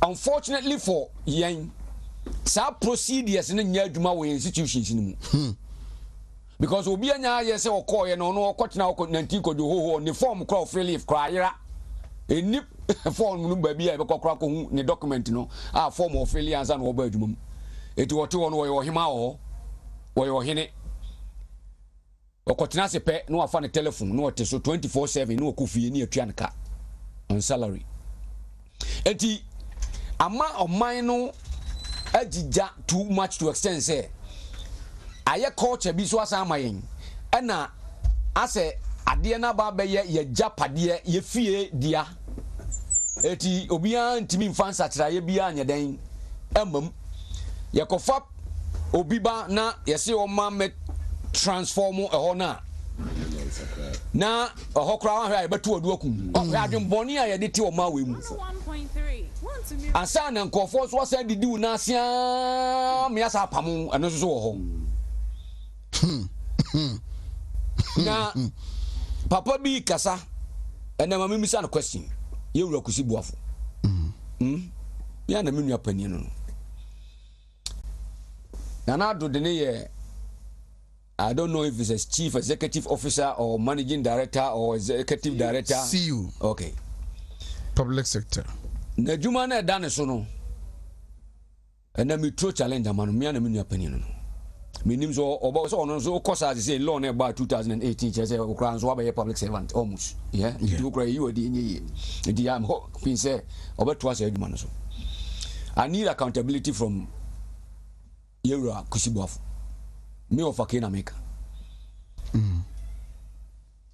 Unfortunately for yang some procedures in the adwuma institutions in because obi anya ye say okoye no no okotina okonanti kodo ho ne form crawl free leave cry eni form no ba bia e bekokra ko hu ne document no form of free answer no oba adwuma eti wote wo no wo hima ho wo hene okotina se pe no afa ne telephone no wote so 24/7 no okofie ni atua nka on salary eti ama oman no agija too much to extend say aye culture bi so asa amayen na ase ade na ba be ye japade ye fie dia eti obia ntimi mfansa traye bia anyeden emam ye kofa obi ba na ye se o ma me transform a hona na hokra wa beto oduokum adwemboni a ye de ti o ma we mu 1.3 Wontumi asa na nkofo so asa didi u na asia me asa pam eno so wo ho na papa bi kasa ena ma mimisa na question ye wura kusi buafo ya na menua pani no na do de ne ye I don't know if it's a chief executive officer or managing director or executive director. CU. Okay. Public sector. Na juma na dane so no. And me throw challenge amano me na menua pani no. Me nim so obo so ono so course as say law na about 2018 che say okran so abaye public servant almost. Yeah. You cry you dey nye. Di am ho pin say obeto asa adwuma no so. I need accountability from Yura Kusibuafu. Me of Akina Maker.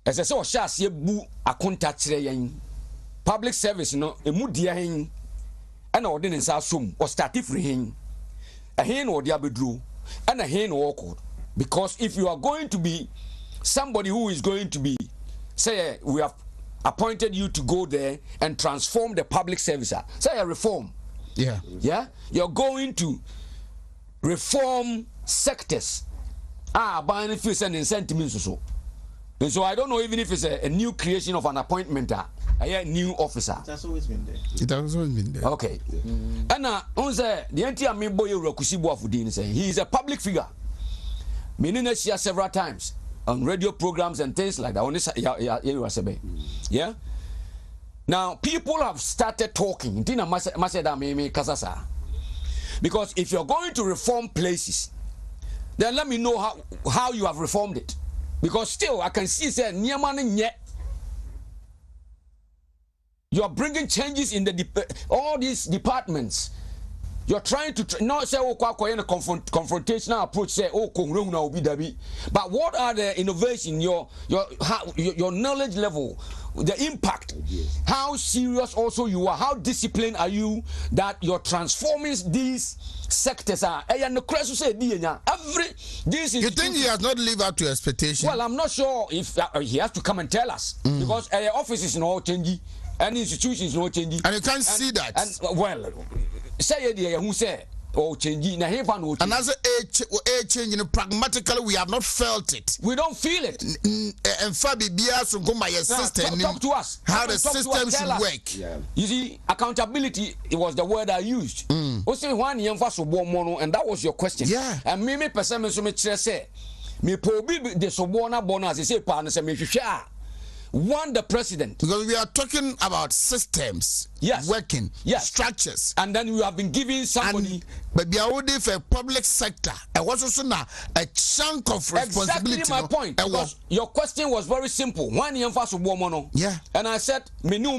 As I saw, Shas ye bu a contact public service, no, a mudia hin, an ordinance assume or started for him, a hen or diabedru, and a hen awkward. Because if you are going to be somebody who is going to be, say, we have appointed you to go there and transform the public service, say a reform. Yeah. Yeah, you're going to reform sectors. Buying fees and incentives so. And so I don't know even if it's a new creation of an appointment, a new officer. It has always been there. It has always been there. Okay. And the entire member Kusibuafu say he is a public figure. Meaning that she has several times on radio programs and things like that. On this, yeah. Now people have started talking. Because if you're going to reform places, then let me know how you have reformed it. Because still, I can see, say, you are bringing changes in all these departments. You're trying to not say, oh, confrontational approach, say, oh, but what are the innovation, your knowledge level, the impact, how serious also you are, how disciplined are you that you're transforming these sectors are. You think he has not lived up to expectation? Well, I'm not sure if he has to come and tell us because office is not changing and institutions not changing, and you can't see that. And well, say it who say oh changing now here and as a change pragmatically we have not felt it. We don't feel it. And Fabi so go my system. Talk to us. How the system should work. Yeah. You see, accountability, it was the word I used. Also, one year for so mono, and that was your question. Yeah. And me person so much say me probably the sobona bonus say partners me share. One, the president. Because we are talking about systems, yes, working, yes, structures. And then we have been giving somebody. But we are already for public sector. And what's also now a chunk of responsibility. Exactly my point. Because your question was very simple. One year for mono. Yeah. And I said, me no,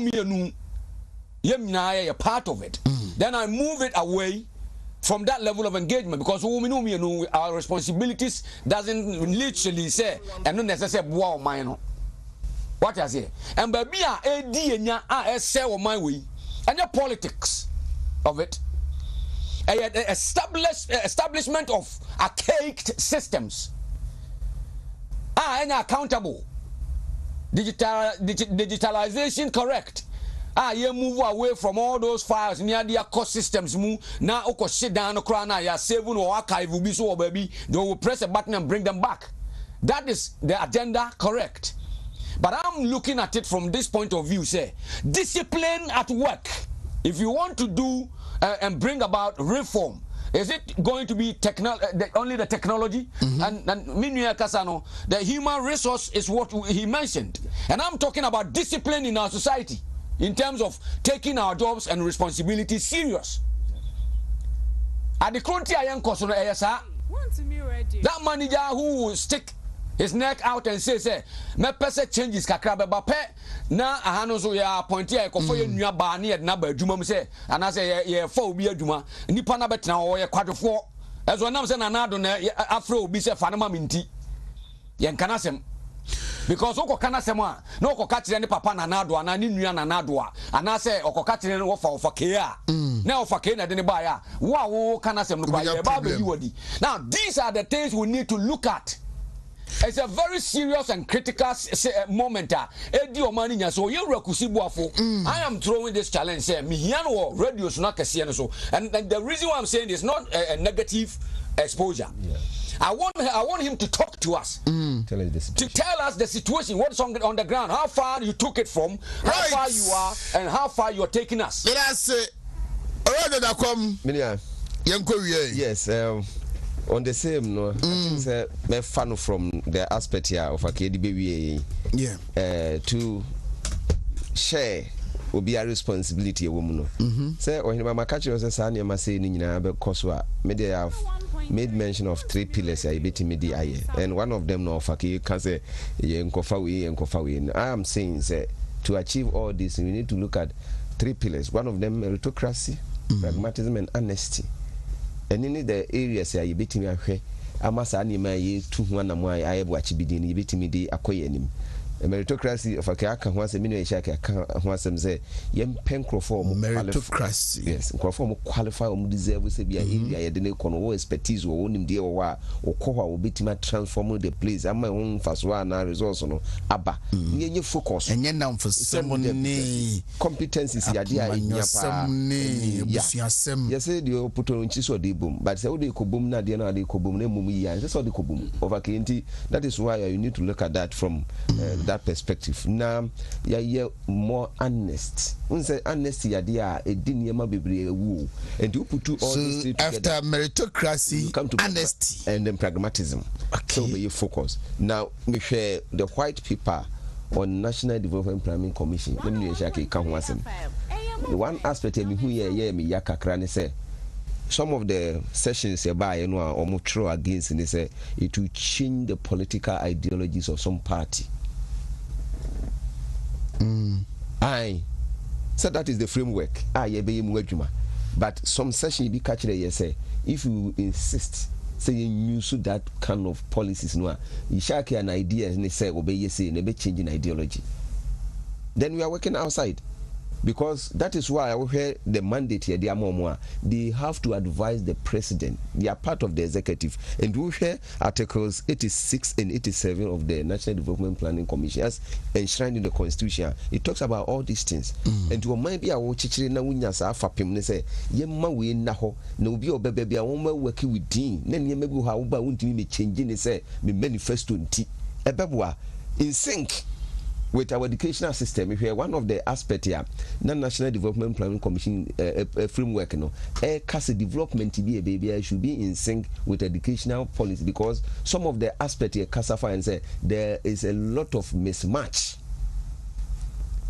you're part of it. Then I move it away from that level of engagement because our responsibilities doesn't literally say and not necessarily wow minor. What I say, and baby, my way, and your politics of it, establishment of archaic systems, and accountable, digitalization correct. You move away from all those files near the core systems. Now, okay, sit down, you save or archive will be so baby. They will press a button and bring them back. That is the agenda correct. But I'm looking at it from this point of view, say, discipline at work. If you want to do and bring about reform, is it going to be only the technology? And Minuya Kasano, the human resource is what he mentioned. And I'm talking about discipline in our society in terms of taking our jobs and responsibilities serious. At the country I am concerned, that manager who will stick his neck out and say me pese changes kakra be bape na ahano so ya appointee e kofo ye nua ba na ye na ba adwuma mu say ana say ye fa obi adwuma nipa na betena wo ye kwadofo ezo nam say na nado na afro obi say fa na ma minti ye nkana sem because okokana sem a na okoka kire ne papa na nado ana ne nua na nado a ana say okoka kire ne wo fa ke a na wo fa ke na de ne ba ya wo kana sem no ba ye ba be yi wodi. Now these are the things we need to look at. it's a very serious and critical moment. Edi omani nya so you rekusi buafo. I am throwing this challenge. Say me hiano radio so na kese so. And the reason why I'm saying is not a negative exposure. Yeah. I want him to talk to us. Tell us to tell us the situation, what's on the ground, how far you took it from, how far you are, and how far you're taking us. Let us say, yes, on the same, no, I think me fan from the aspect here of a KDB, to share will be a responsibility a woman. Say, when my catcher was a son, you must say, because media have made mention of 3 pillars. I bet me the and one of them, no, you can say, I am saying, say, to achieve all this, we need to look at 3 pillars. One of them, meritocracy, pragmatism, and honesty. And in the areas I bet me, I must animate ye 2 more. I have watched be the bet me the acquainting. Meritocracy of a kaka once a minute shaka once them say yem penco form meritocracy. Yes, conform qualify or deserve say be area the no expertise or own dear or cover will be to transform the place. I'm my own first one resource no abba. Nye focus and yen now for someone competence is the idea in your yes, you put on chiso de boom, but say the boom na de na de boom ne mum ya say so de boom over kenti. That is why you need to look at that from that perspective. Now, yeah, more honest. When say honesty, idea a dinyama bebre woo, and you put all so these together. After meritocracy, come to honesty, and then pragmatism. Okay. So you focus. Now, we share the white paper on National Development Planning Commission. Let me share the one aspect of me who me yakakra say. Some of the sessions by you know or much against and they say it will change the political ideologies of some party. Aye. So that is the framework. But some session be catch there say if you insist say you use that kind of policies no you shall an idea and they say obey say and be changing ideology. Then we are working outside. Because that is why I will hear the mandate here, they have to advise the president. They are part of the executive. And we hear articles 86 and 87 of the National Development Planning Commission as enshrined in the Constitution. It talks about all these things. And to remind me, I will chichiri na winya sa afapim ne say yemma we na ho na obi obebebe a won working with din na ne mebu ha wo ba wontimi me change ne say me manifesto nti ebeboa in sync with our educational system. If one of the aspects here, National Development Planning Commission framework, cast development to be a baby should be in sync with educational policy because some of the aspects here, Casafa and say there is a lot of mismatch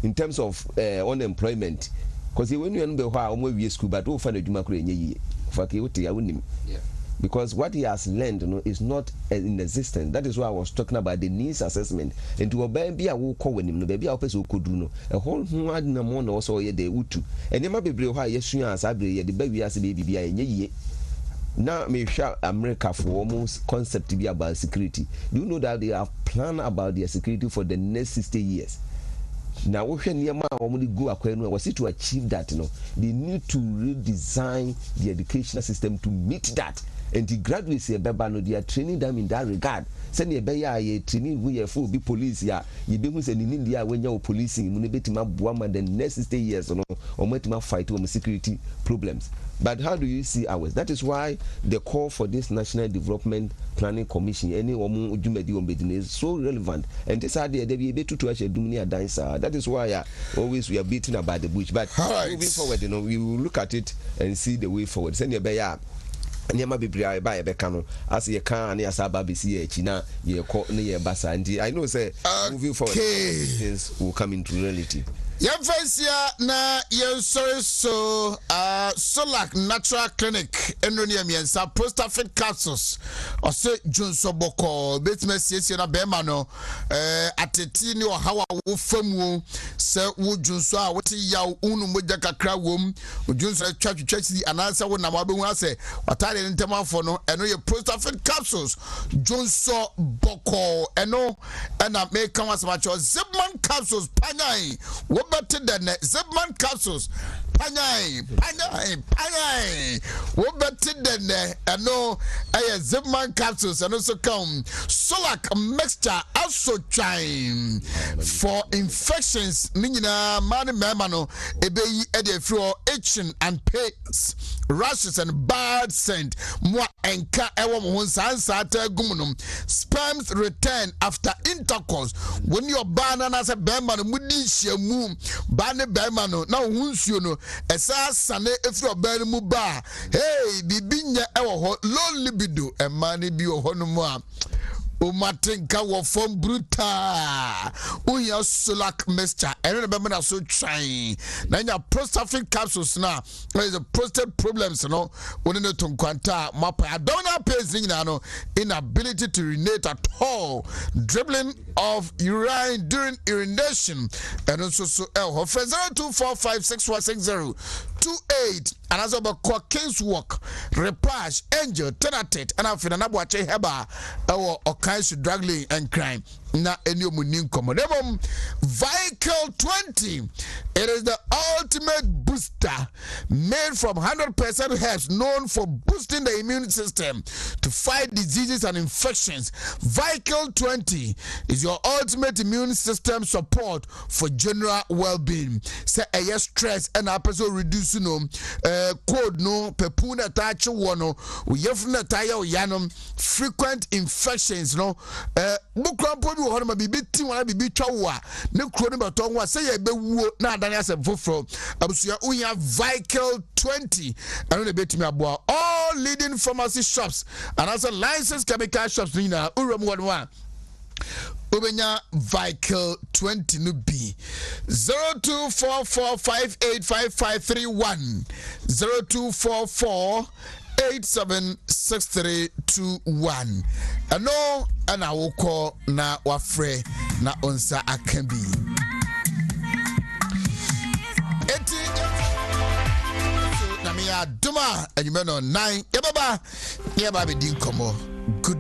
in terms of unemployment. Because when you are school, but don't find a because what he has learned is not in existence. That is why I was talking about the needs assessment. And to obey be a walk when him, baby, our person could do a whole hard no also ye de utu. And you might be brave, yes, you as I the baby as a baby, ye. Now, me share America for almost concept to be about security. Do you know that they have planned about their security for the next 60 years? Now, we can only go was it to achieve that, they need to redesign the educational system to meet that. And the graduates here, they are training them in that regard. Send a bay training we are full be police ya. You be who's in India when you're policing, Munibetima Buama the next 60 years or Metima fight on security problems. But how do you see ours? That is why the call for this National Development Planning Commission, any is so relevant. And this idea they be able to actually do dancer. That is why always we are beating about the bush. But moving forward, we will look at it and see the way forward. Send your bay. Nyama biblia ba ebeka no as ye kan na asaba besi echi na ye ko na ye basa ndi I know say moving forward things will come into reality. Yemfesia na yensori so Solak Natural Clinic enronia miensa Prostafit capsules ose Junso Boko betmesie na bema no ateti ni ohawa wo famu se wo Junso a wote yaw unu moja kakra wom Junso twatwatwi anansa wo na mabehu ase watare ntemafo no eno ye Prostafit capsules Junso Boko eno na make wasamacho Zipman capsules panai better than Zipman capsules. panyai. Wo better than no Zipman capsules and also come Solak mixture also trying for infections. Nina mani memano ebe ede fro itching and pains, rashes and bad scent. Moi enka ewo mo sansa ta gumunum. Sperms return after intercourse. When your banana se bema no mudi hyiamu ba ne bema no na hunsuo no esa sane efro ba mu ba. Hey bibi nya ewo ho low libido e mani bi ho no mu a Umatinka wo from bruta. Uya Solak mixture. I remember na so trying. Na nya prostatic capsules na. There is a prostate problems no. One no to kwanta mapa. Abdominal pain no. Inability to urinate at all. Dribbling of urine during urination. And also so 0245616028. And as about King's work, Repage, Angel, Tenatate, and I've been Heba, our Okaishu Draggling and Crime. Na enyo munin komodebom Vehicle 20. It is the ultimate booster made from 100% herbs known for boosting the immune system to fight diseases and infections. Vehicle 20 is your ultimate immune system support for general well-being. Say a stress and episode reduce code no pepuna tachi wono uyefuna taya uyanom frequent infections no bukrampo ho ma bibi ti wana bibi twa ne kro ne bato ho say ye bewuo na adane asem foforo abusua unya Vehicle 20 ano ne betimi aboa all leading pharmacy shops and also licensed chemical shops na uram wonwa Ubenya Vehicle 20 no B 0244585531 0244 876321 ano ana woko na wafre na onsa akambi eti na me aduma enyume no 9 yebaba be din komo good